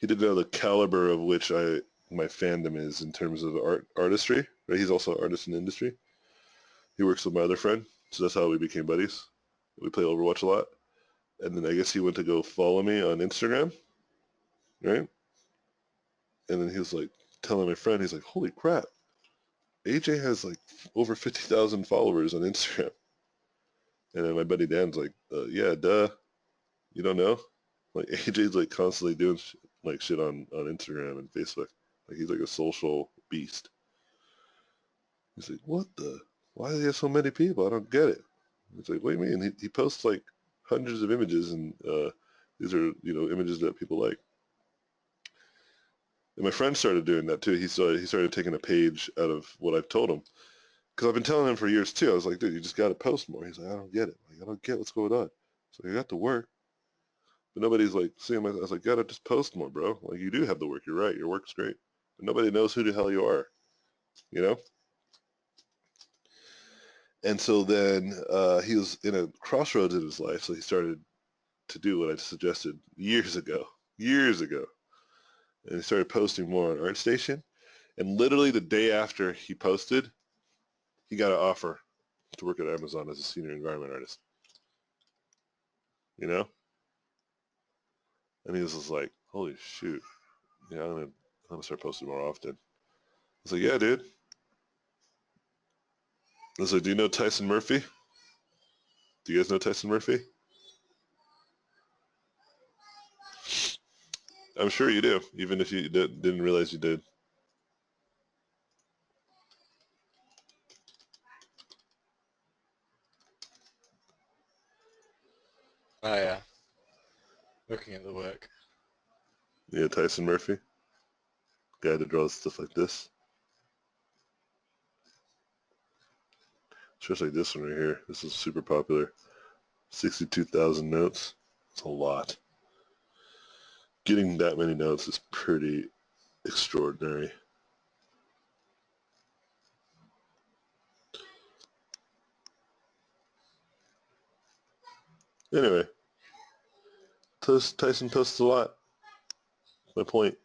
the caliber of which my fandom is in terms of artistry, right? He's also an artist in the industry. He works with my other friend, so that's how we became buddies. We play Overwatch a lot. And then I guess he went to go follow me on Instagram, right? And then he was like telling my friend, he's like, holy crap, AJ has like over 50,000 followers on Instagram. And then my buddy Dan's like, yeah, duh. You don't know? Like AJ's like constantly doing like shit on Instagram and Facebook. Like he's like a social beast. He's like, what the? Why do he have so many people? I don't get it. It's like, what do you mean? He posts like hundreds of images, and these are images that people like. And my friend started doing that too. He started taking a page out of what I've told him, because I've been telling him for years too. I was like, dude, you just got to post more. He's like, I don't get it. Like, I don't get what's going on. So I got to work, but nobody's like seeing my. I was like, gotta just post more, bro. Like you do have the work. You're right. Your work's great, but nobody knows who the hell you are. You know. And so then he was in a crossroads in his life, so he started to do what I suggested years ago. Years ago. And he started posting more on ArtStation. And literally the day after he posted, he got an offer to work at Amazon as a senior environment artist. You know? And he was just like, holy shoot. Yeah, I'm gonna start posting more often. I was like, yeah, dude. I was like, do you know Tyson Murphy? Do you guys know Tyson Murphy? I'm sure you do, even if you didn't realize you did. Oh yeah. Looking at the work. Yeah, Tyson Murphy. Guy that draws stuff like this. Just like this one right here. This is super popular. 62,000 notes. It's a lot. Getting that many notes is pretty extraordinary. Anyway, Tyson posts a lot. My point.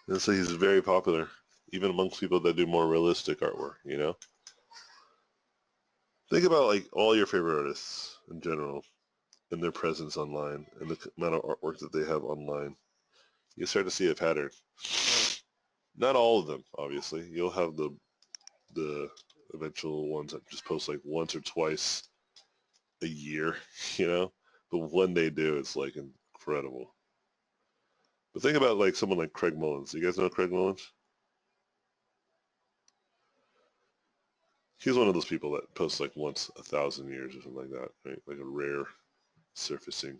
And so he's very popular, even amongst people that do more realistic artwork, you know? Think about like all your favorite artists in general. and their presence online and the amount of artwork that they have online, you start to see a pattern. Not all of them, obviously. You'll have the eventual ones that just post like once or twice a year, you know? But when they do, it's like incredible. But think about like someone like Craig Mullins. You guys know Craig Mullins? He's one of those people that posts like once 1,000 years or something like that, right? Like a rare surfacing.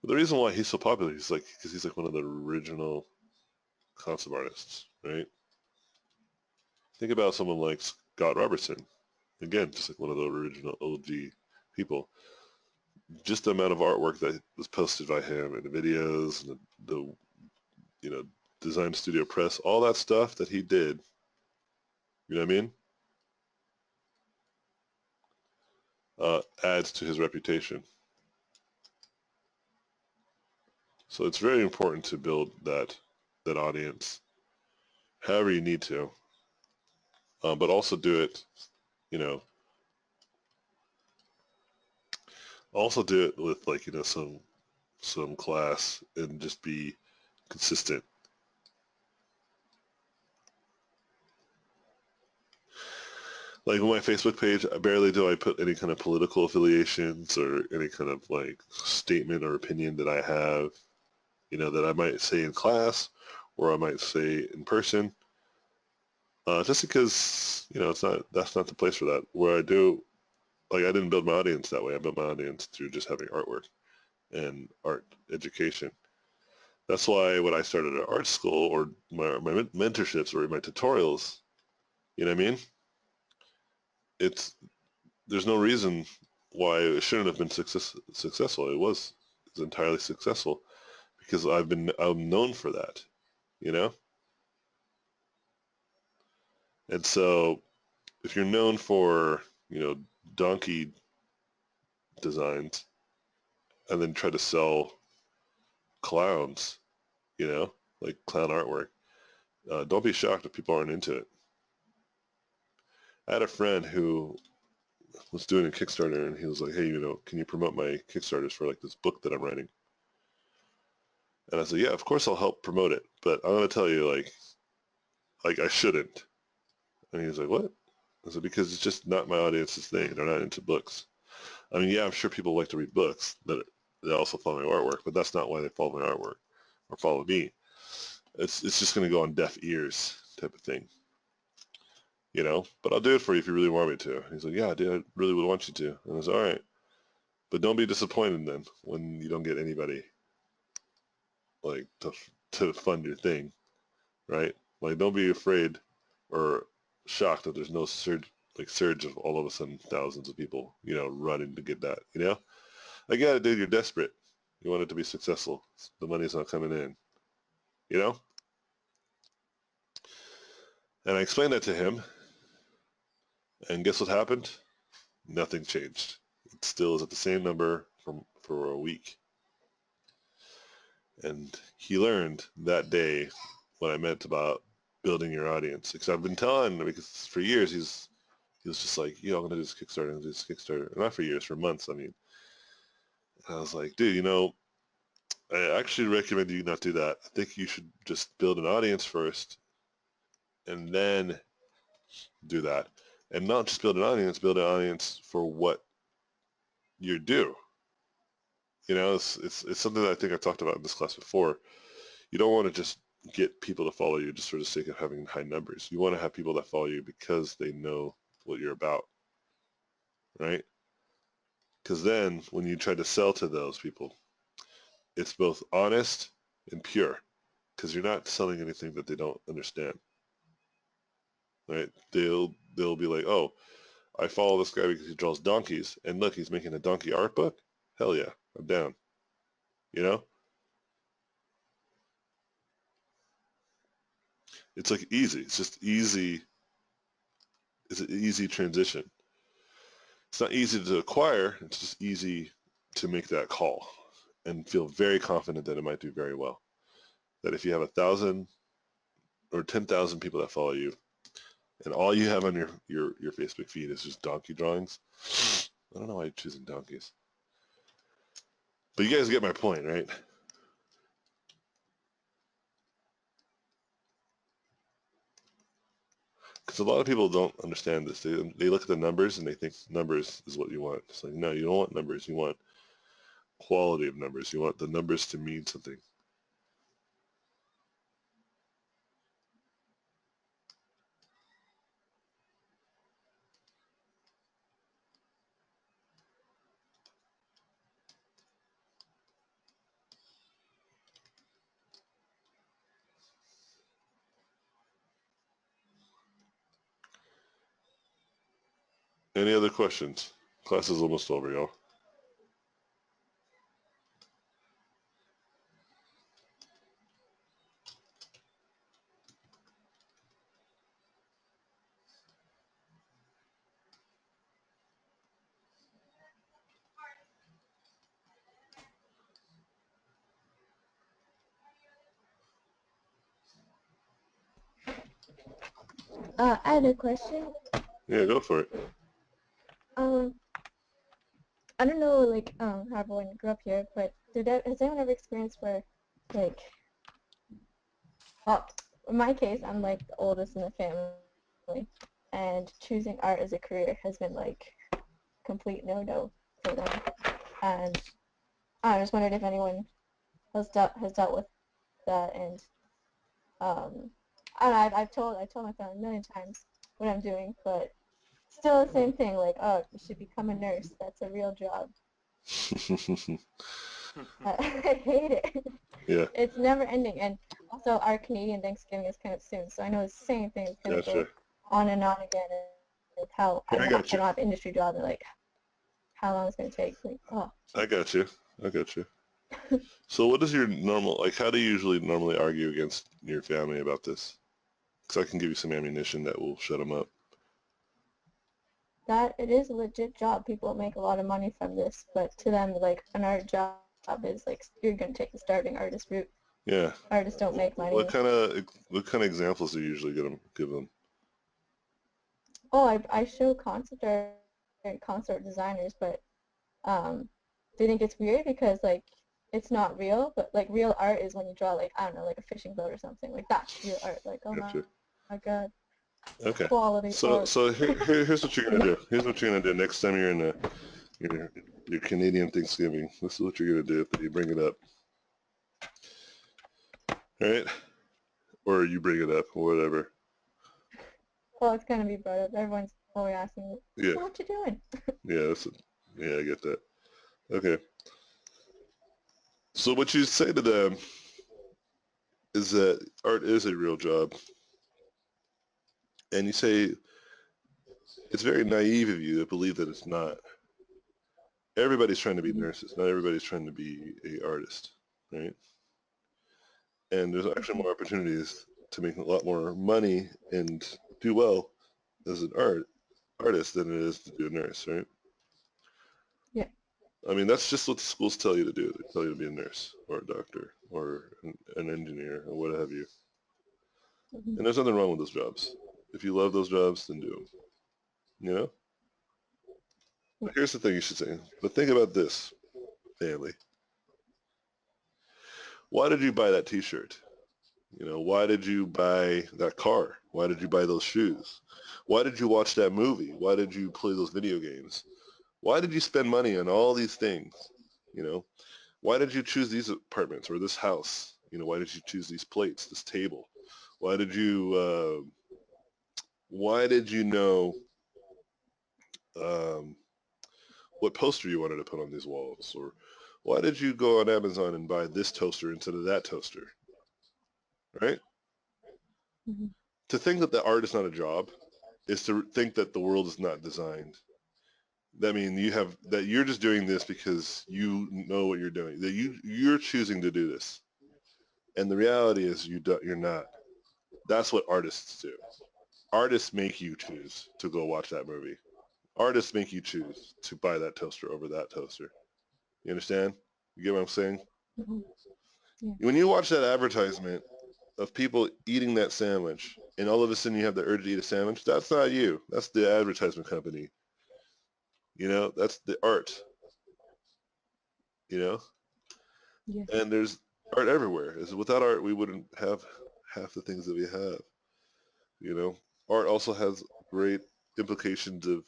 But the reason why he's so popular is like because he's like one of the original concept artists, right? Think about someone like Scott Robertson. Again, just like one of the original OG people. Just the amount of artwork that was posted by him and the videos and the you know, design studio press, all that stuff that he did, you know what I mean? Adds to his reputation. So it's very important to build that audience however you need to, but also do it, you know, also do it with like, you know, some class and just be consistent. Like on my Facebook page, barely do I put any kind of political affiliations or any kind of like statement or opinion that I have, you know, that I might say in class or I might say in person. Just because, you know, that's not the place for that. Where I do, like I didn't build my audience that way. I built my audience through just having artwork and art education. That's why when I started at art school or my mentorships or my tutorials, you know what I mean? There's no reason why it shouldn't have been successful. It's entirely successful because I'm known for that, you know? And so if you're known for, you know, donkey designs and then try to sell clowns, you know, like clown artwork, don't be shocked if people aren't into it. I had a friend who was doing a Kickstarter and he was like, hey, you know, can you promote my Kickstarters for like this book that I'm writing? And I said, yeah, of course I'll help promote it, but I'm going to tell you like I shouldn't. And he was like, what? I said, because it's just not my audience's thing. They're not into books. I mean, yeah, I'm sure people like to read books that also follow my artwork, but that's not why they follow my artwork or follow me. It's just going to go on deaf ears type of thing, you know? But I'll do it for you if you really want me to. He's like, yeah, dude, I really would want you to. And I was all right. But don't be disappointed then when you don't get anybody like to fund your thing, right? Like don't be afraid or shocked that there's no surge of all of a sudden thousands of people, you know, running to get that, you know? I get it, dude, you're desperate. You want it to be successful. The money's not coming in, you know? And I explained that to him, and guess what happened? Nothing changed. It still is at the same number for a week. And he learned that day what I meant about building your audience. Because I've been telling him, because for years he was just like, you know, I'm going to do this Kickstarter, I'm going to do this Kickstarter. Not for years, for months, I mean. And I was like, dude, you know, I actually recommend you not do that. I think you should just build an audience first and then do that. And not just build an audience for what you do. You know, it's something that I think I talked about in this class before. You don't want to just get people to follow you just for the sake of having high numbers. You want to have people that follow you because they know what you're about, right? Because then when you try to sell to those people, it's both honest and pure because you're not selling anything that they don't understand, right? They'll be like, oh, I follow this guy because he draws donkeys, and look, he's making a donkey art book. Hell yeah, I'm down. You know, it's like easy. It's just easy. It's an easy transition. It's not easy to acquire. It's just easy to make that call and feel very confident that it might do very well. That if you have 1,000 or 10,000 people that follow you, and all you have on your Facebook feed is just donkey drawings, I don't know why you're choosing donkeys. But you guys get my point, right? Because a lot of people don't understand this. They look at the numbers and they think numbers is what you want. It's like, no, you don't want numbers. You want quality of numbers. You want the numbers to mean something. Any other questions? Class is almost over, y'all. I had a question. Yeah, go for it. Um, I don't know, like, how everyone grew up here, but has anyone ever experienced where, like, well, in my case, I'm like the oldest in the family, and choosing art as a career has been like complete no-no for them. And I just wondered if anyone has dealt with that, and I don't know, I told my family a million times what I'm doing, but still the same thing, like, oh, you should become a nurse. That's a real job. I hate it. Yeah, It's never ending, and also our Canadian Thanksgiving is kind of soon, so I know the same thing is going to gotcha. go on and on again, and like how I got I you. don't have an industry job, and like how long it's going to take. Like, oh. I got you. I got you. So what is your normal, like, how do you usually normally argue against your family about this? Because I can give you some ammunition that will shut them up. That it is a legit job. People make a lot of money from this, but to them, like an art job is like you're going to take the starving artist route. Yeah. Artists don't make money. What kind of examples are you usually going to give them? Oh, I show concept art and concept art designers, but they think it's weird because like it's not real, but like real art is when you draw like I don't know, like a fishing boat or something. Like that's real art. Like oh Gotcha. my god, Okay. quality So art. here's what you're gonna do. Here's what you're gonna do next time you're in your Canadian Thanksgiving. This is what you're gonna do. You bring it up, all right? Or you bring it up, or whatever. Well, it's gonna be brought up. Everyone's always asking, Yeah. "What you doing?" Yeah. Yeah, I get that. Okay. So what you say to them is that art is a real job, and you say it's very naive of you to believe that it's not. Everybody's trying to be nurses. Not everybody's trying to be a artist, right? And there's actually more opportunities to make a lot more money and do well as an artist than it is to be a nurse, right? Yeah. I mean, that's just what the schools tell you to do. They tell you to be a nurse or a doctor or an engineer or what have you. Mhm. And there's nothing wrong with those jobs. If you love those jobs, then do them. You know? But here's the thing you should say. But think about this, family. Why did you buy that T-shirt? You know, why did you buy that car? Why did you buy those shoes? Why did you watch that movie? Why did you play those video games? Why did you spend money on all these things? You know, why did you choose these apartments or this house? You know, why did you choose these plates, this table? Why did you know um, what poster you wanted to put on these walls? Or why did you go on Amazon and buy this toaster instead of that toaster? Right? Mhm. To think that the art is not a job is to think that the world is not designed. That means you're just doing this because you know what you're doing. That you're choosing to do this, and the reality is you're not. That's what artists do. Artists make you choose to go watch that movie. Artists make you choose to buy that toaster over that toaster. You understand? You get what I'm saying? Mhm. Yeah. When you watch that advertisement of people eating that sandwich, and all of a sudden you have the urge to eat a sandwich, that's not you. That's the advertisement company You know, that's the art. You know, Yeah. and there's art everywhere. Without art, we wouldn't have half the things that we have. You know, art also has great implications of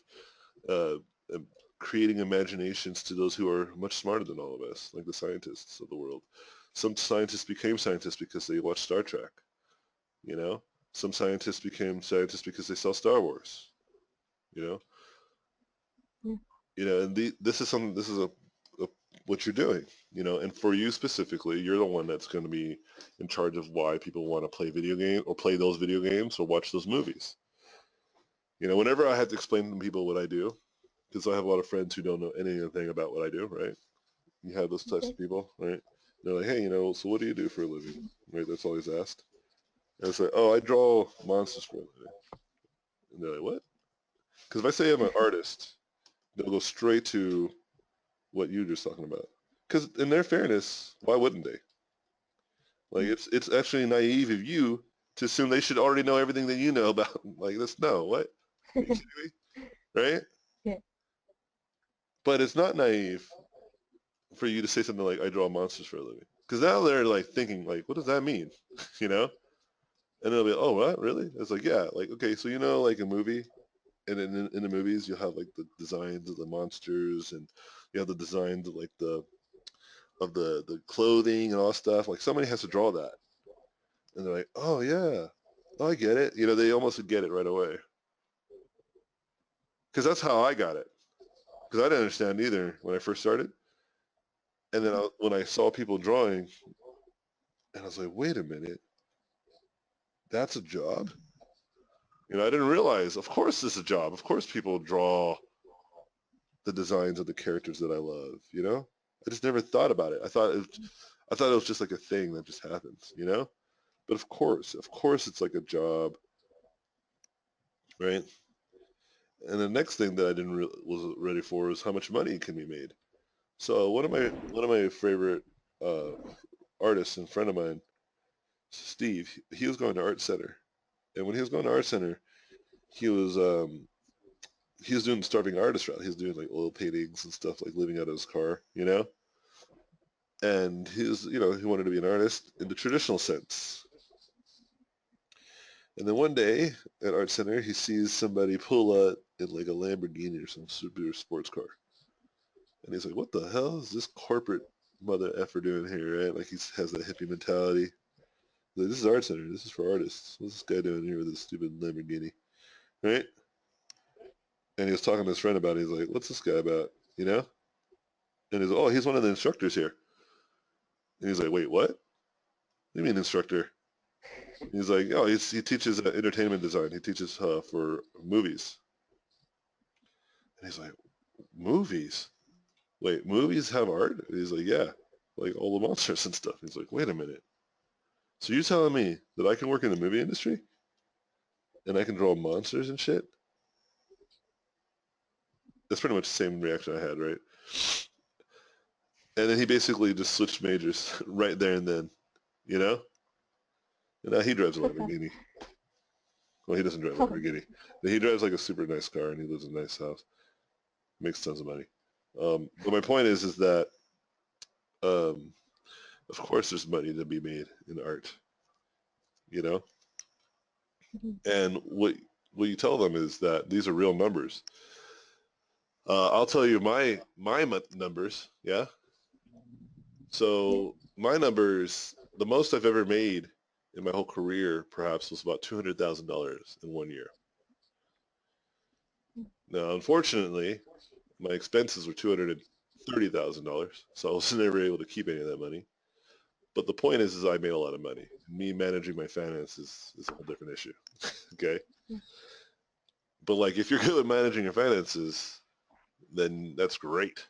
uh, um, creating imaginations to those who are much smarter than all of us, like the scientists of the world. Some scientists became scientists because they watched Star Trek. You know, some scientists became scientists because they saw Star Wars. You know, Yeah. and this is something. This is a what you're doing. You know, and for you specifically, you're the one that's going to be in charge of why people want to play video game or play those video games or watch those movies. You know, whenever I had to explain to people what I do, because I have a lot of friends who don't know anything about what I do, right? You have those types Okay. of people, right? They're like, hey, so what do you do for a living? Right? That's always asked. And it's like, oh, I draw monsters for a living. And they're like, what? Because if I say I'm an artist, they'll go straight to what you were just talking about. Because in their fairness, why wouldn't they? Like, it's actually naive of you to assume they should already know everything that you know about. Like, this, no, what? Are you kidding me? Right? Yeah. But it's not naive for you to say something like, I draw monsters for a living. Because now they're like thinking, like, what does that mean? you know? And they'll be, oh, what? Really? It's like, yeah, like, okay, so like a movie, and in the movies you'll have like the designs of the monsters, and you have the designs of like the clothing and all that stuff. Like somebody has to draw that, and they're like, oh yeah, oh, I get it. They almost get it right away. Because that's how I got it. Because I didn't understand either when I first started, and then when I saw people drawing, and I was like, wait a minute, that's a job. I didn't realize. Of course, it's a job. Of course, people draw the designs of the characters that I love. I just never thought about it. I thought it was just like a thing that just happens. But of course, it's like a job, right? And the next thing that I didn't was ready for is how much money can be made. So one of my favorite uh, artists and friend of mine, Steve, he was going to art center, and when he was going to art center, he was doing the starving artist route. He was doing like oil paintings and stuff, like living out of his car. And he wanted to be an artist in the traditional sense. And then one day at Art Center, he sees somebody pull out in like a Lamborghini or some super sports car. And he's like, what the hell is this corporate mother effer doing here, right? Like he has that hippie mentality. Like, this is Art Center. This is for artists. What's this guy doing here with this stupid Lamborghini, right? And he was talking to his friend about it. He's like, what's this guy about, you know? And he's like, oh, he's one of the instructors here. And he's like, wait, what? What do you mean instructor? He's like, oh, he teaches entertainment design. He teaches for movies. And he's like, movies? Wait, movies have art? And he's like, yeah, like all the monsters and stuff. He's like, wait a minute. So you're telling me that I can work in the movie industry and I can draw monsters and shit? That's pretty much the same reaction I had, right? And then he basically just switched majors right there and then, you know? And now he drives a Lamborghini. Well, he doesn't drive a Lamborghini. He drives like a super nice car and he lives in a nice house. Makes tons of money. But my point is that, um, of course, there's money to be made in art, you know. And what you tell them is that these are real numbers. I'll tell you my numbers. Yeah. So my numbers, the most I've ever made in my whole career, perhaps, was about $200,000 in 1 year. Now, unfortunately, my expenses were $230,000, so I was never able to keep any of that money. But the point is I made a lot of money. Me managing my finances is a whole different issue. Okay. But like, if you're good at managing your finances, then that's great.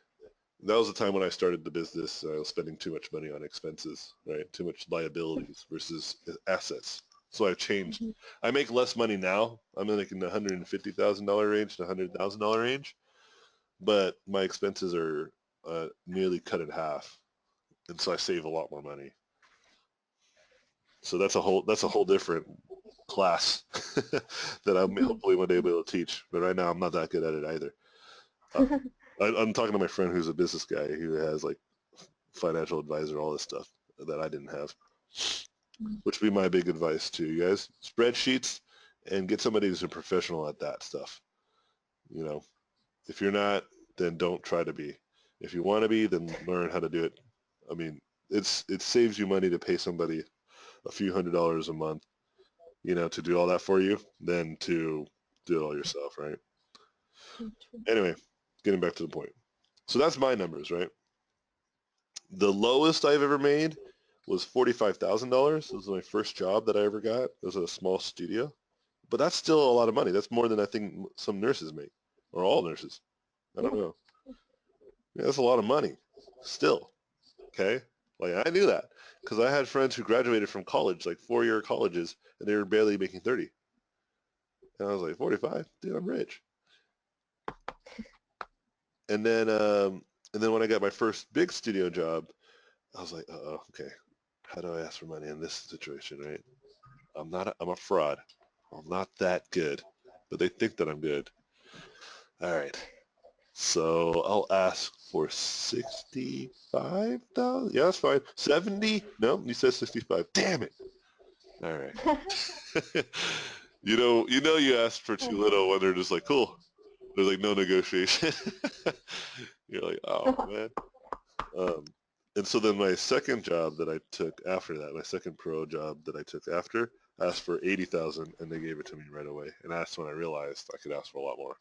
That was the time when I started the business. I was spending too much money on expenses, right? Too much liabilities versus assets. So I've changed. I make less money now. I'm making the $150,000 range to $100,000 range, but my expenses are nearly cut in half, and so I save a lot more money. So that's a whole different class that I'm hopefully one day able to teach. But right now I'm not that good at it either. I'm talking to my friend who's a business guy who has like financial advisor, all this stuff that I didn't have, which would be my big advice to you guys. Spreadsheets, and get somebody who's a professional at that stuff. You know, if you're not, then don't try to be. If you want to be, then learn how to do it. I mean, it saves you money to pay somebody a few $100s a month, you know, to do all that for you, than to do it all yourself, right? Anyway, getting back to the point. So that's my numbers, right? The lowest I've ever made was $45,000. It was my first job that I ever got. It was at a small studio. But that's still a lot of money. That's more than I think some nurses make, or all nurses. I don't know. Yeah, that's a lot of money still, okay? Like, I knew that because I had friends who graduated from college, like 4-year colleges, and they were barely making 30. And I was like, 45? Dude, I'm rich. And then when I got my first big studio job, I was like, uh-oh, okay. How do I ask for money in this situation, right? I'm a fraud. I'm not that good, but they think that I'm good. All right. So I'll ask for 65,000. Yeah, that's fine. 70? No, you said 65. Damn it. All right. You asked for too little when they're just like, cool. There's like no negotiation. You're like, oh man. And so then my second job that I took after that, my second pro job that I took after, I asked for 80,000 and they gave it to me right away. And that's when I realized I could ask for a lot more.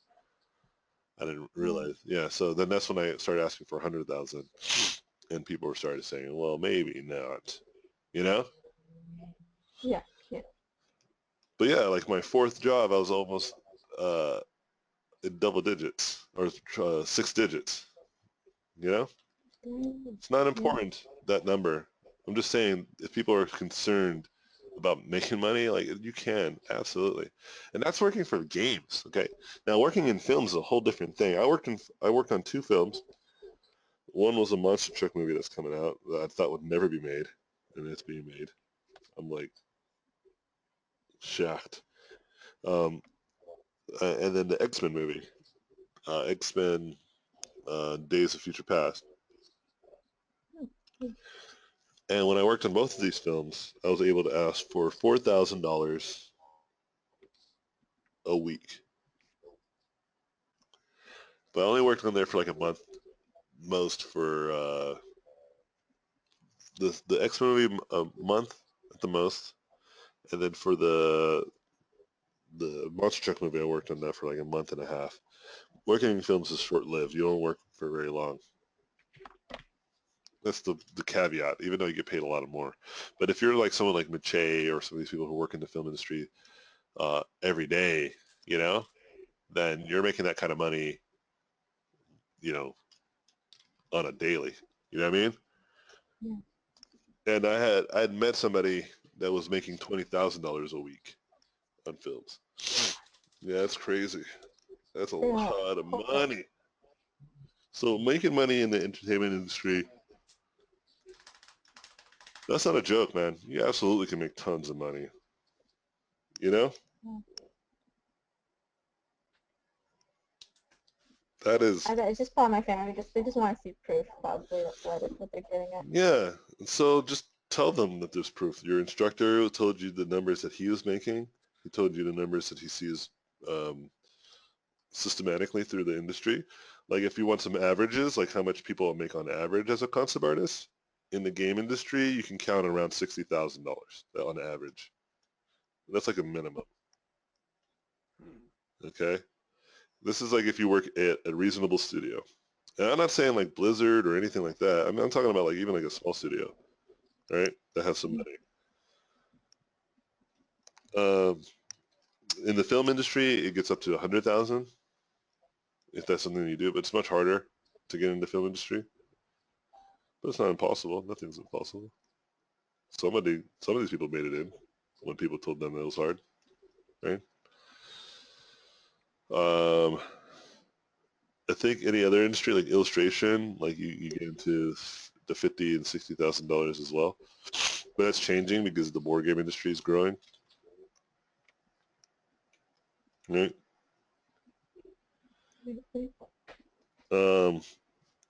I didn't realize. Yeah, so then that's when I started asking for 100,000 and people were started saying, well, maybe not, you know? Yeah. But yeah, like my fourth job, I was almost in double digits or 6 digits, you know? It's not important, that number. I'm just saying if people are concerned about making money, like you can, absolutely. And that's working for games, okay? Now working in films is a whole different thing. I worked on 2 films. One was a monster truck movie that's coming out that I thought would never be made, and it's being made. I'm like shocked. Um, and then the X-Men movie, X-Men Days of Future Past. And when I worked on both of these films, I was able to ask for $4,000 a week. But I only worked on there for like a month, most for the X-Men movie, a month at the most. And then for the monster truck movie, I worked on that for like a month and a half. Working in films is short-lived. You don't work for very long. That's the caveat, even though you get paid a lot more. But if you're like someone like Mache or some of these people who work in the film industry every day, you know, then you're making that kind of money, you know, on a daily. You know what I mean? Yeah. And I had met somebody that was making $20,000 a week on films. Yeah, that's crazy. That's a lot of money. So making money in the entertainment industry, that's not a joke, man. You absolutely can make tons of money. You know? That is... I bet it's just part of my family. They just want to see proof, probably. That's what they're getting at. Yeah. So just tell them that there's proof. Your instructor told you the numbers that he was making. He told you the numbers that he sees systematically through the industry. Like if you want some averages, like how much people make on average as a concept artist, in the game industry, you can count around $60,000 on average. That's like a minimum. Okay? This is like if you work at a reasonable studio. And I'm not saying like Blizzard or anything like that. I'm talking about like even like a small studio, right? That has some money. In the film industry, it gets up to 100,000 if that's something you do, but it's much harder to get into the film industry. But it's not impossible. Nothing's impossible. Some of these people made it in when people told them it was hard, right? I think any other industry like illustration, like you get into the $50,000 and $60,000 as well. But that's changing because the board game industry is growing, right?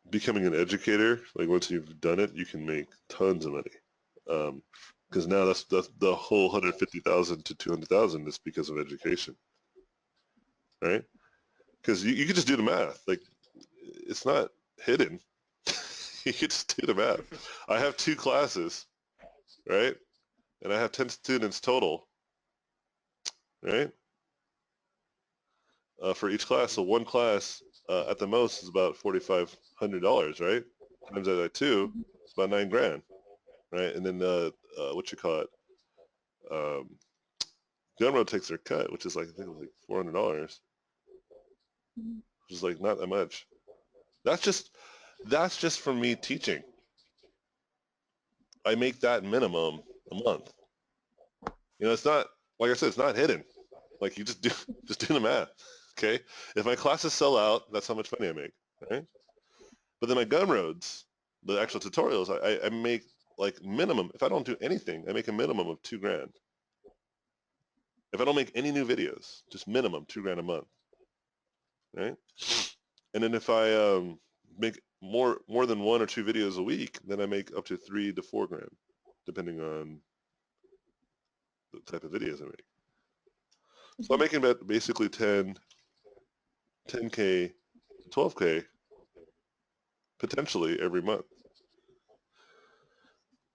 becoming an educator, like once you've done it, you can make tons of money. Because now that's the whole 150,000 to 200,000 is because of education, right? Because you can just do the math. Like, it's not hidden. You can just do the math. I have 2 classes, right? And I have 10 students total, right? For each class. So one class at the most is about $4,500, right? Times that by 2, it's about $9,000, right? And then what you call it? Um, Gunroad takes their cut, which is like I think it was like $400, which is like not that much. That's just from me teaching. I make that minimum a month. You know, it's not like I said, it's not hidden. Like you just do the math. Okay, if my classes sell out, that's how much money I make, right? But then my gun roads, the actual tutorials, I make like minimum. If I don't do anything, I make a minimum of $2,000. If I don't make any new videos, just minimum $2,000 a month, right? And then if I make more than 1 or 2 videos a week, then I make up to $3,000 to $4,000, depending on the type of videos I make. So I'm making about basically 10K to 12K potentially every month.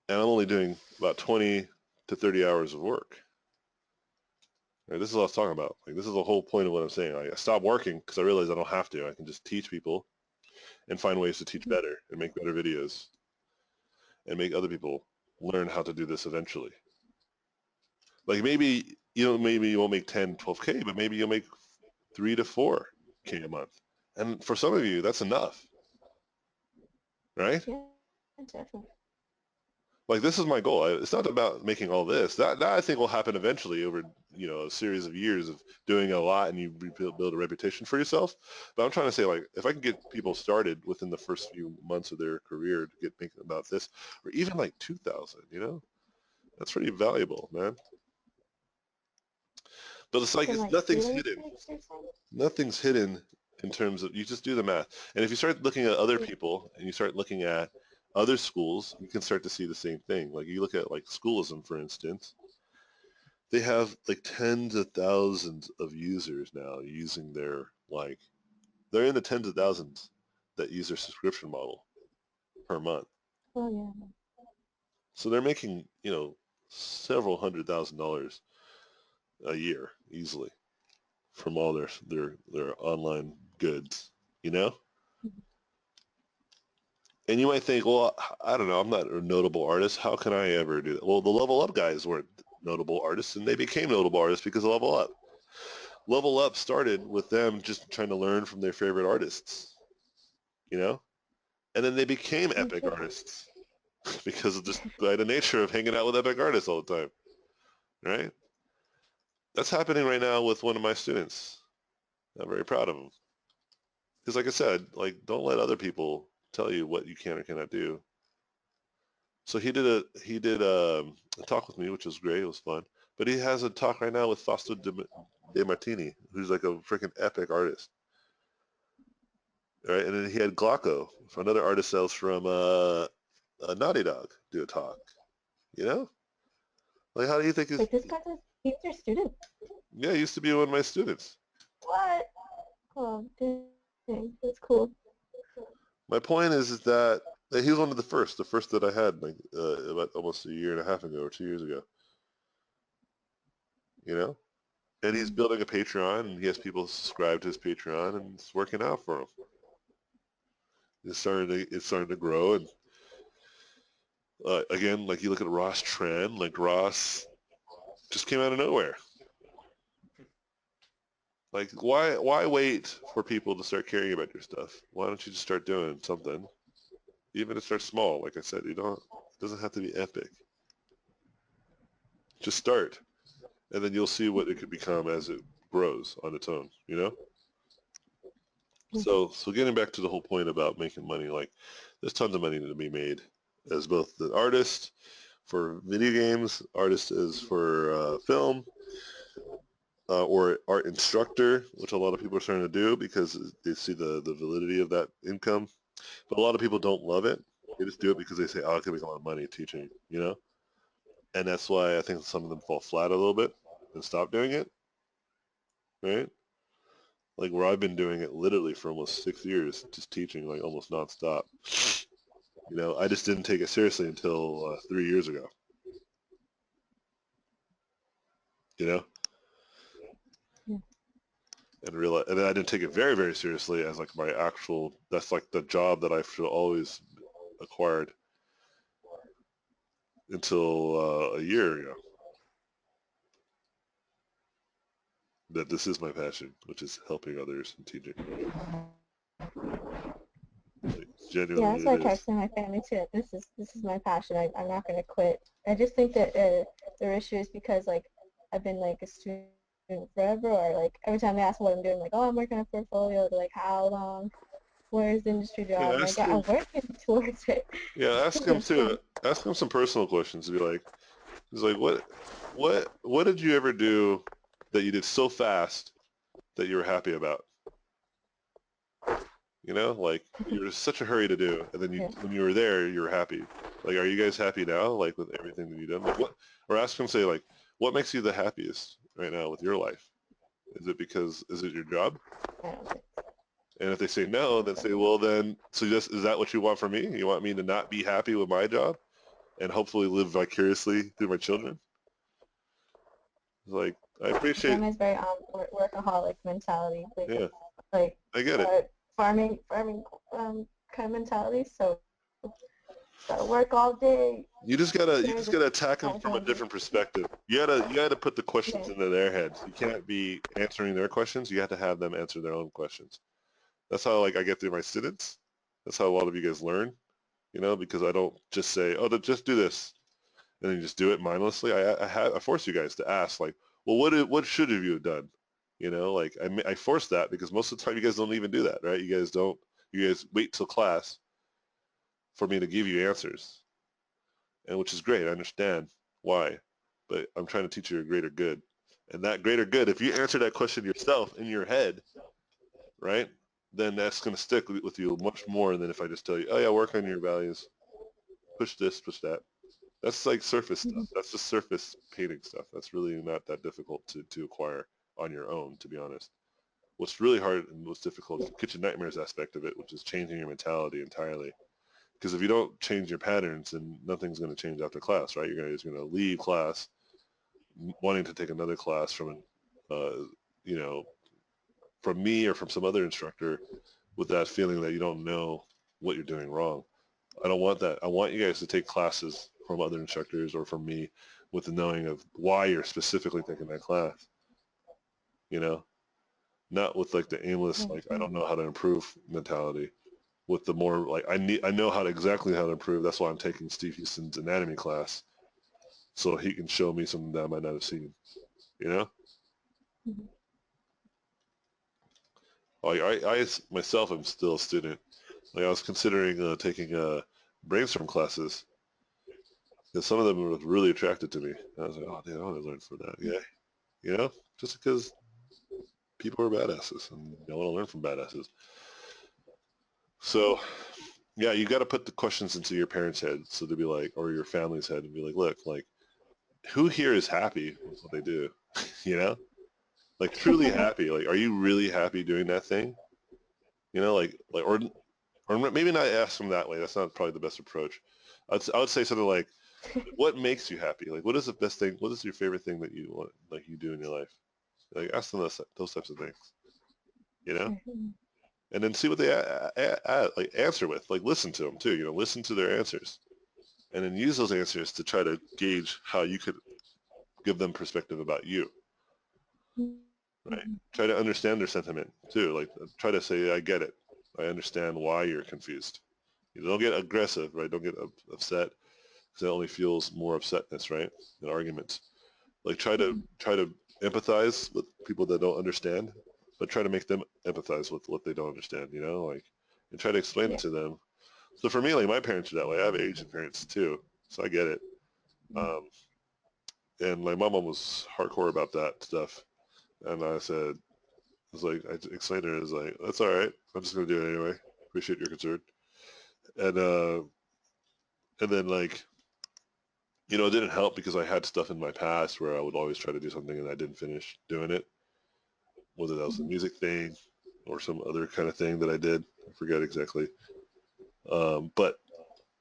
And I'm only doing about 20 to 30 hours of work. Right, this is what I was talking about. Like, this is the whole point of what I'm saying. Like, I stopped working because I realized I don't have to. I can just teach people and find ways to teach better and make better videos and make other people learn how to do this eventually. Like maybe you won't make 10, 12K, but maybe you'll make 3 to 4K a month. And for some of you, that's enough, right? Yeah, definitely. Like this is my goal. It's not about making all this. That I think will happen eventually over a series of years of doing a lot, and you build a reputation for yourself. But I'm trying to say, like, if I can get people started within the first few months of their career to get thinking about this, or even like 2,000, that's pretty valuable, man. But it's like From like nothing's student hidden. gigs or something? Nothing's hidden in terms of you just do the math. And if you start looking at other Yeah. people and you start looking at other schools, you can start to see the same thing. Like you look at like schoolism, for instance, they have like tens of thousands of users now using they're in the tens of thousands that use their subscription model per month. Oh yeah. So they're making, several $100,000 a year easily from all their online goods, you know? And you might think, well, I don't know, I'm not a notable artist. How can I ever do that? Well, the Level Up guys weren't notable artists, and they became notable artists because of Level Up. Level Up started with them just trying to learn from their favorite artists, and then they became epic artists because of just by the nature of hanging out with epic artists all the time, right? That's happening right now with one of my students. I'm very proud of him. Because like I said, like don't let other people tell you what you can or cannot do. So he did a talk with me, which was great. It was fun. But he has a talk right now with Fausto De Martini, who's like a freaking epic artist. Right? And then he had Glauco, another artist sales from Naughty Dog, do a talk. You know? Like, how do you think Like this guy's he's your student? Yeah, he used to be one of my students. What? Oh, dang, that's cool. My point is that he was one of the first that I had like about almost a year and a half ago or 2 years ago. You know? And he's building a Patreon, and he has people subscribe to his Patreon, and it's working out for him. It's starting to grow, and again, like you look at Ross Tran, like Ross just came out of nowhere. Like, why wait for people to start caring about your stuff? Why don't you just start doing something, even if it starts small? Like I said, it doesn't have to be epic. Just start, and then you'll see what it could become as it grows on its own. So getting back to the whole point about making money, like there's tons of money to be made as both the artist for video games, artist as for film, or art instructor, which a lot of people are starting to do because they see the validity of that income. But a lot of people don't love it. They just do it because they say, oh, I can make a lot of money teaching, you know? And that's why I think some of them fall flat a little bit and stop doing it, right? Like where I've been doing it literally for almost 6 years, just teaching like almost nonstop. You know, I just didn't take it seriously until 3 years ago. You know, Yeah. and realize, and then I didn't take it very, very seriously as like my actual. That's like the job that I should always acquired until a year ago. That this is my passion, which is helping others and teaching. Like, Yeah, genuinely, that's why I it try to is. tell my family too. This is my passion. I'm not gonna quit. I just think that the issue is because like I've been like a student forever, or like every time they ask what I'm doing, like, oh, I'm working on a portfolio. They're like, how long? Where's the industry Yeah, job? I'm like, ask I'm him. working towards it. Yeah, ask him too. Ask him some personal questions. To be like, he's like, what did you ever do that you did so fast that you were happy about? You know, like you were in such a hurry to do, and then you, Yeah. when you were there, you were happy. Like, are you guys happy now? Like with everything that you've done? Like what? Or ask them, say like, what makes you the happiest right now with your life? Is it your job? I don't think. And if they say no, then say, well, then, so just, is that what you want from me? You want me to not be happy with my job and hopefully live vicariously through my children? Like, I My appreciate, family's very workaholic mentality, yeah, like I get it. farming kind of mentality. So gotta work all day. You There's just a gotta attack them time from a family. different perspective. You gotta put the questions Yeah. into their heads. You can't be answering their questions. You have to have them answer their own questions. That's how like I get through my students. That's how a lot of you guys learn, you know, because I don't just say, oh, just do this, and then you just do it mindlessly. I force you guys to ask like, well, what should have you have done? You know, like I force that because most of the time you guys don't even do that, right? You guys don't. You guys wait till class for me to give you answers, and which is great. I understand why, but I'm trying to teach you a greater good. And that greater good, if you answer that question yourself in your head, right, then that's going to stick with you much more than if I just tell you, oh yeah, work on your values, push this, push that. That's like surface stuff. Mhm. That's just surface painting stuff. That's really not that difficult to acquire on your own, to be honest. What's really hard and what's difficult is the kitchen nightmares aspect of it, which is changing your mentality entirely. Because if you don't change your patterns, then nothing's going to change after class, right? You're just going to leave class wanting to take another class from, you know, from me or from some other instructor with that feeling that you don't know what you're doing wrong. I don't want that. I want you guys to take classes from other instructors or from me with the knowing of why you're specifically taking that class, you know, not with like the aimless, like, I don't know how to improve mentality with the more like, I know exactly how to improve. That's why I'm taking Steve Houston's anatomy class so he can show me something that I might not have seen, you know? Mhm. Like I myself am still a student. Like I was considering taking brainstorm classes because some of them were really attracted to me. And I was like, oh, dude, I want to learn from that guy. You know, just because people are badasses and I want to learn from badasses. So yeah, you got to put the questions into your parents' head so to be like, or your family's head and be like, look, like who here is happy with what they do? You know, like truly happy. Like, are you really happy doing that thing? You know, or maybe not ask them that way. That's not probably the best approach. I would say something like, what makes you happy? Like, what is the best thing? What is your favorite thing that you want, like you do in your life? Like, ask them those types of things, you know, Mhm. and then see what they like answer with. Like, listen to them too. You know, listen to their answers, and then use those answers to try to gauge how you could give them perspective about you. Right? Mhm. Try to understand their sentiment too. Like, try to say, I get it. I understand why you're confused. You don't get aggressive, right? Don't get upset because that only fuels more upsetness, right? And arguments. Like try to empathize with people that don't understand, but try to make them empathize with what they don't understand, you know, like and try to explain it Yeah. to them. So for me, like my parents are that way. I have Asian parents too, so I get it. Mhm. Um, and like my mom was hardcore about that stuff. And I said, I explained to her, I was like, that's all right. I'm just going to do it anyway. Appreciate your concern. And, and then like, it didn't help because I had stuff in my past where I would always try to do something and I didn't finish doing it, whether that was a music thing or some other kind of thing that I did. I forget exactly. But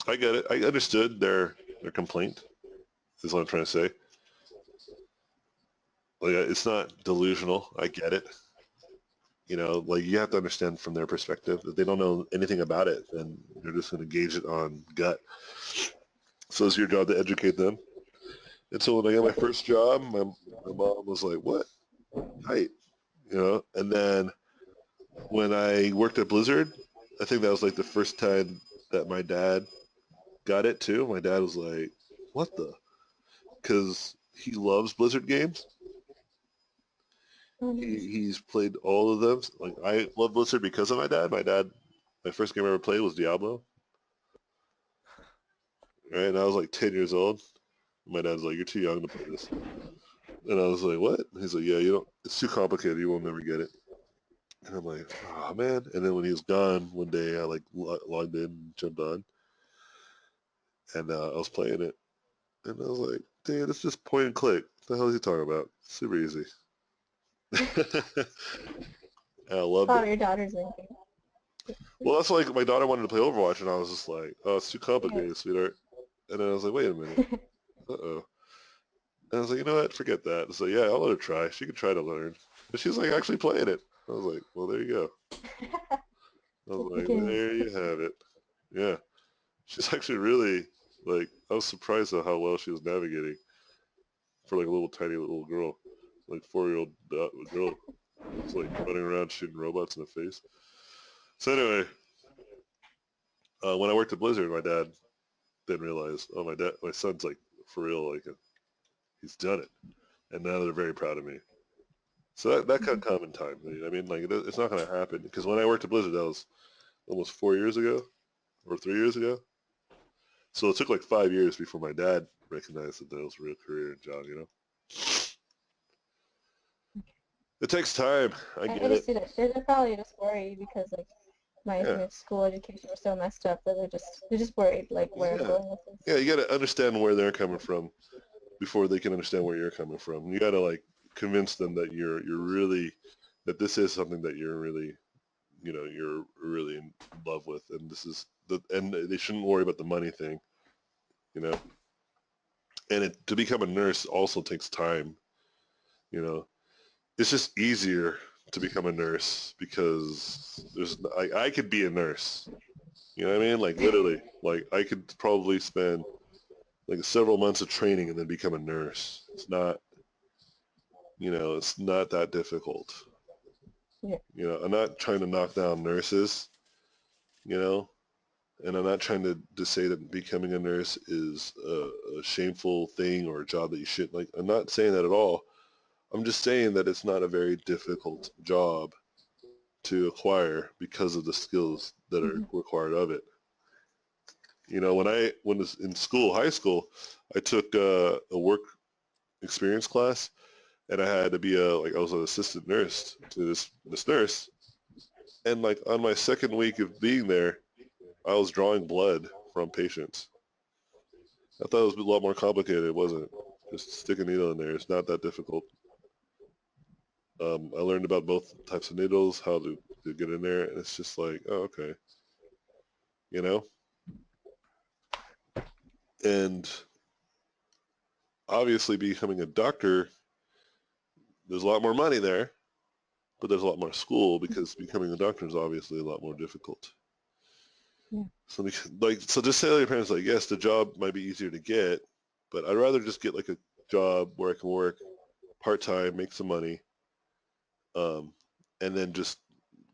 I get it. I understood their complaint, is what I'm trying to say. Like, it's not delusional. I get it. Like you have to understand from their perspective that they don't know anything about it, and they're just going to gauge it on gut. So it's your job to educate them. And so when I got my first job, my mom was like, "What? Height?" And then when I worked at Blizzard, I think that was like the first time that my dad got it too. My dad was like, "What the?" Because he loves Blizzard games. Oh, nice. He's played all of them. Like I love Blizzard because of my dad. My first game I ever played was Diablo. Right, and I was like 10 years old. My dad's like, "You're too young to play this." And I was like, "What?" He's like, "Yeah, you don't. It's too complicated. You will never get it." And I'm like, "Oh man!" And then when he was gone one day, I like logged in, and jumped on, and I was playing it, and I was like, "Dude, it's just point and click. What the hell is he talking about? Super easy." And I loved Oh, it. your daughter's in game. Well, that's like my daughter wanted to play Overwatch, and I was just like, "Oh, it's too Yeah. complicated, sweetheart." And then I was like, "Wait a minute. Uh-oh." And I was like, "You know what? Forget that." So yeah, I'll let her try. She could try to learn. But she's like actually playing it. I was like, "Well, there you go." I was Just like, begins. "There you have it." Yeah. She's actually really like I was surprised at how well she was navigating for like a little tiny little girl, like 4-year-old girl. It's like running around shooting robots in the face. So anyway, when I worked at Blizzard, my dad didn't realize. Oh, my son's like for real, like he's done it, and now they're very proud of me. So that could come in time. I mean, like it's not going to happen because when I worked at Blizzard, that was almost 4 years ago or 3 years ago. So it took like 5 years before my dad recognized that that was a real career and job. It takes time. I I get it. just see that. They're probably just worried because like Yeah. my school education was so messed up that they're just worried like where I'm Yeah. going with this. Yeah, you got to understand where they're coming from before they can understand where you're coming from. You got to like convince them that you're really that this is something that you're really in love with, and this is and they shouldn't worry about the money thing, you know. And to become a nurse also takes time, you know. It's just easier to become a nurse because I could be a nurse. You know what I mean? Like literally, like I could probably spend like several months of training and then become a nurse. It's not that difficult. Yeah. I'm not trying to knock down nurses, you know, and I'm not trying to say that becoming a nurse is a shameful thing or a job that you shouldn't like. I'm not saying that at all. I'm just saying that it's not a very difficult job to acquire because of the skills that are Mm-hmm. required of it. When I was in school, high school, I took a work experience class, and I had to be I was an assistant nurse to this nurse, and like on my second week of being there, I was drawing blood from patients. I thought it was a lot more complicated. It wasn't. Just stick a needle in there. It's not that difficult. I learned about both types of needles, how to get in there, and it's just like, oh, okay, you know. And obviously, becoming a doctor, there's a lot more money there, but there's a lot more school because becoming a doctor is obviously a lot more difficult. Yeah. So just say to your parents, like, yes, the job might be easier to get, but I'd rather just get like a job where I can work part-time, make some money, um, and then just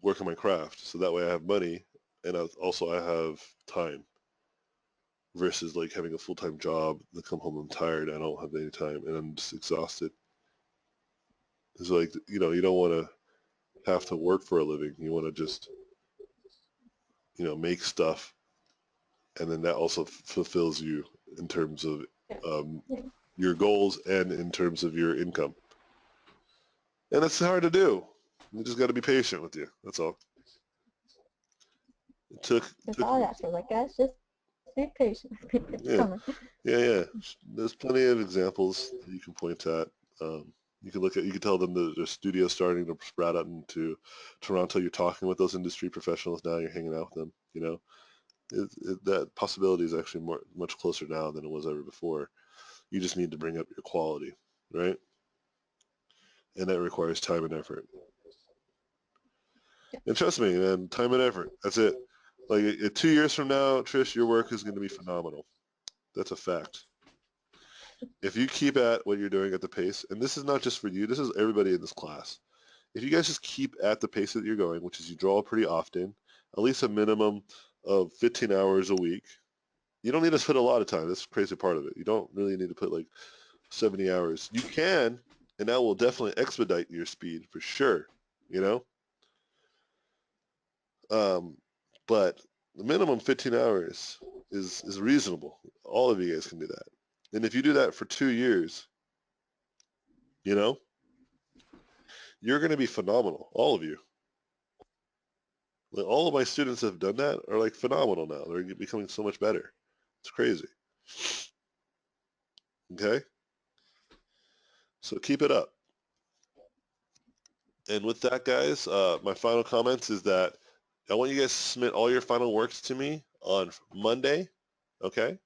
work on my craft. So that way I have money and also I have time versus like having a full-time job and come home I'm tired, I don't have any time and I'm just exhausted. It's like, you don't want to have to work for a living. You want to just, make stuff and then that also fulfills you in terms of Yeah. um, Yeah. your goals and in terms of your income. And it's hard to do. You just got to be patient with you. That's all. That's all I ask for. Like, guys, just be patient. It's Yeah. coming. Yeah. There's plenty of examples that you can point at. You can look at. You can tell them that their studio's starting to sprout out into Toronto. You're talking with those industry professionals now. You're hanging out with them. You know, that possibility is actually much closer now than it was ever before. You just need to bring up your quality, right? And that requires time and effort. And trust me, man, time and effort. That's it. Like 2 years from now, Trish, your work is going to be phenomenal. That's a fact. If you keep at what you're doing at the pace, and this is not just for you, this is everybody in this class. If you guys just keep at the pace that you're going, which is you draw pretty often, at least a minimum of 15 hours a week. You don't need to put a lot of time. That's the crazy part of it. You don't really need to put like 70 hours. You can, and that will definitely expedite your speed for sure, you know? But the minimum 15 hours is reasonable. All of you guys can do that. And if you do that for 2 years, you know, you're going to be phenomenal, all of you. Like, all of my students that have done that are like phenomenal now. They're becoming so much better. It's crazy. Okay? So keep it up. And with that, guys, my final comments is that I want you guys to submit all your final works to me on Monday, okay?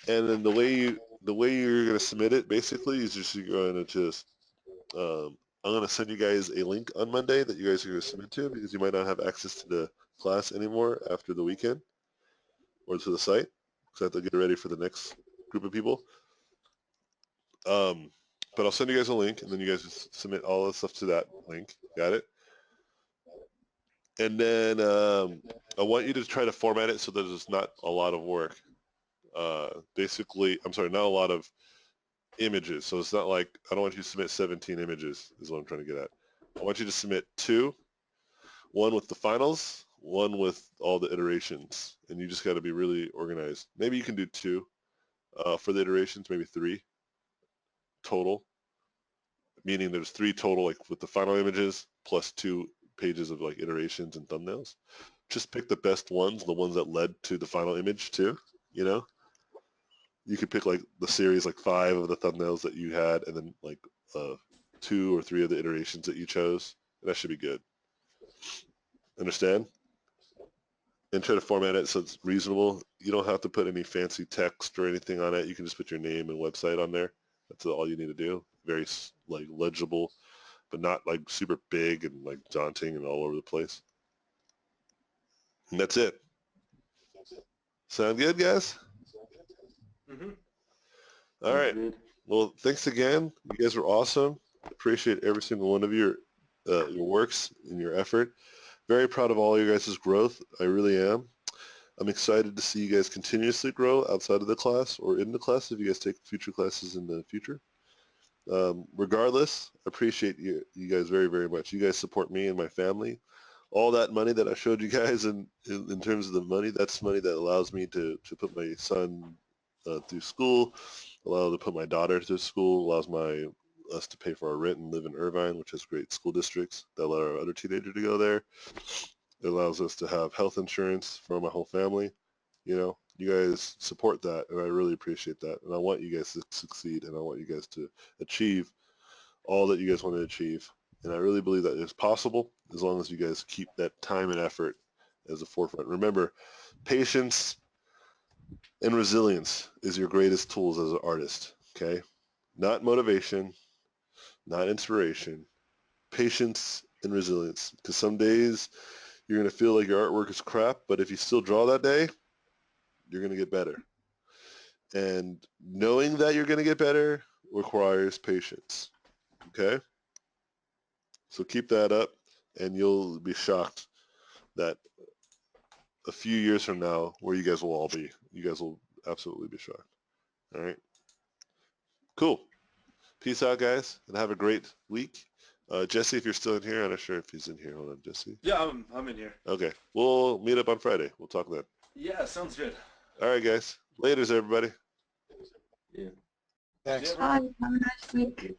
And then the way you're going to submit it basically is just you're going to just I'm going to send you guys a link on Monday that you guys are going to submit to because you might not have access to the class anymore after the weekend or to the site because I have to get ready for the next group of people. But I'll send you guys a link, and then you guys just submit all the stuff to that link. Got it? And then I want you to try to format it so that it's not a lot of work. Basically, I'm sorry, not a lot of images. So it's not like, I don't want you to submit 17 images is what I'm trying to get at. I want you to submit 2, one with the finals, one with all the iterations. And you just got to be really organized. Maybe you can do 2 for the iterations, maybe 3 total. Meaning there's 3 total, like with the final images plus 2 pages of like iterations and thumbnails. Just pick the best ones, the ones that led to the final image too, you know? You could pick like the series, like 5 of the thumbnails that you had and then like 2 or 3 of the iterations that you chose. And that should be good. Understand? And try to format it so it's reasonable. You don't have to put any fancy text or anything on it. You can just put your name and website on there. That's all you need to do. Very like legible, but not like super big and like daunting and all over the place. And that's it. Sound good, guys? Mm-hmm. All right. Good. Well, thanks again. You guys were awesome. Appreciate every single one of your works and your effort. Very proud of all your guys' growth. I really am. I'm excited to see you guys continuously grow outside of the class or in the class if you guys take future classes in the future. Regardless, I appreciate you guys very, very much. You guys support me and my family. All that money that I showed you guys in terms of the money, that's money that allows me to put my son through school, allows to put my daughter through school, allows us to pay for our rent and live in Irvine, which has great school districts that allow our other teenager to go there. It allows us to have health insurance for my whole family. You know, you guys support that, and I really appreciate that. And I want you guys to succeed, and I want you guys to achieve all that you guys want to achieve. And I really believe that it's possible as long as you guys keep that time and effort as the forefront. Remember, patience and resilience is your greatest tools as an artist, okay? Not motivation, not inspiration, patience and resilience. Because some days you're going to feel like your artwork is crap, but if you still draw that day, you're going to get better. And knowing that you're going to get better requires patience, okay? So keep that up, and you'll be shocked that a few years from now, where you guys will all be. You guys will absolutely be shocked. All right? Cool. Peace out, guys, and have a great week. Jesse, if you're still in here, I'm not sure if he's in here. Hold on, Jesse. Yeah, I'm in here. Okay. We'll meet up on Friday. We'll talk then. Yeah, sounds good. All right, guys. Laters, everybody. Yeah. Thanks. Yeah, Have a nice week.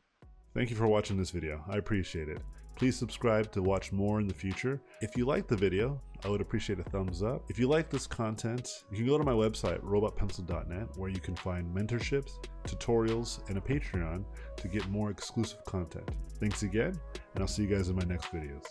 Thank you for watching this video. I appreciate it. Please subscribe to watch more in the future. If you like the video, I would appreciate a thumbs up. If you like this content, you can go to my website, robotpencil.net, where you can find mentorships, tutorials, and a Patreon to get more exclusive content. Thanks again, and I'll see you guys in my next videos.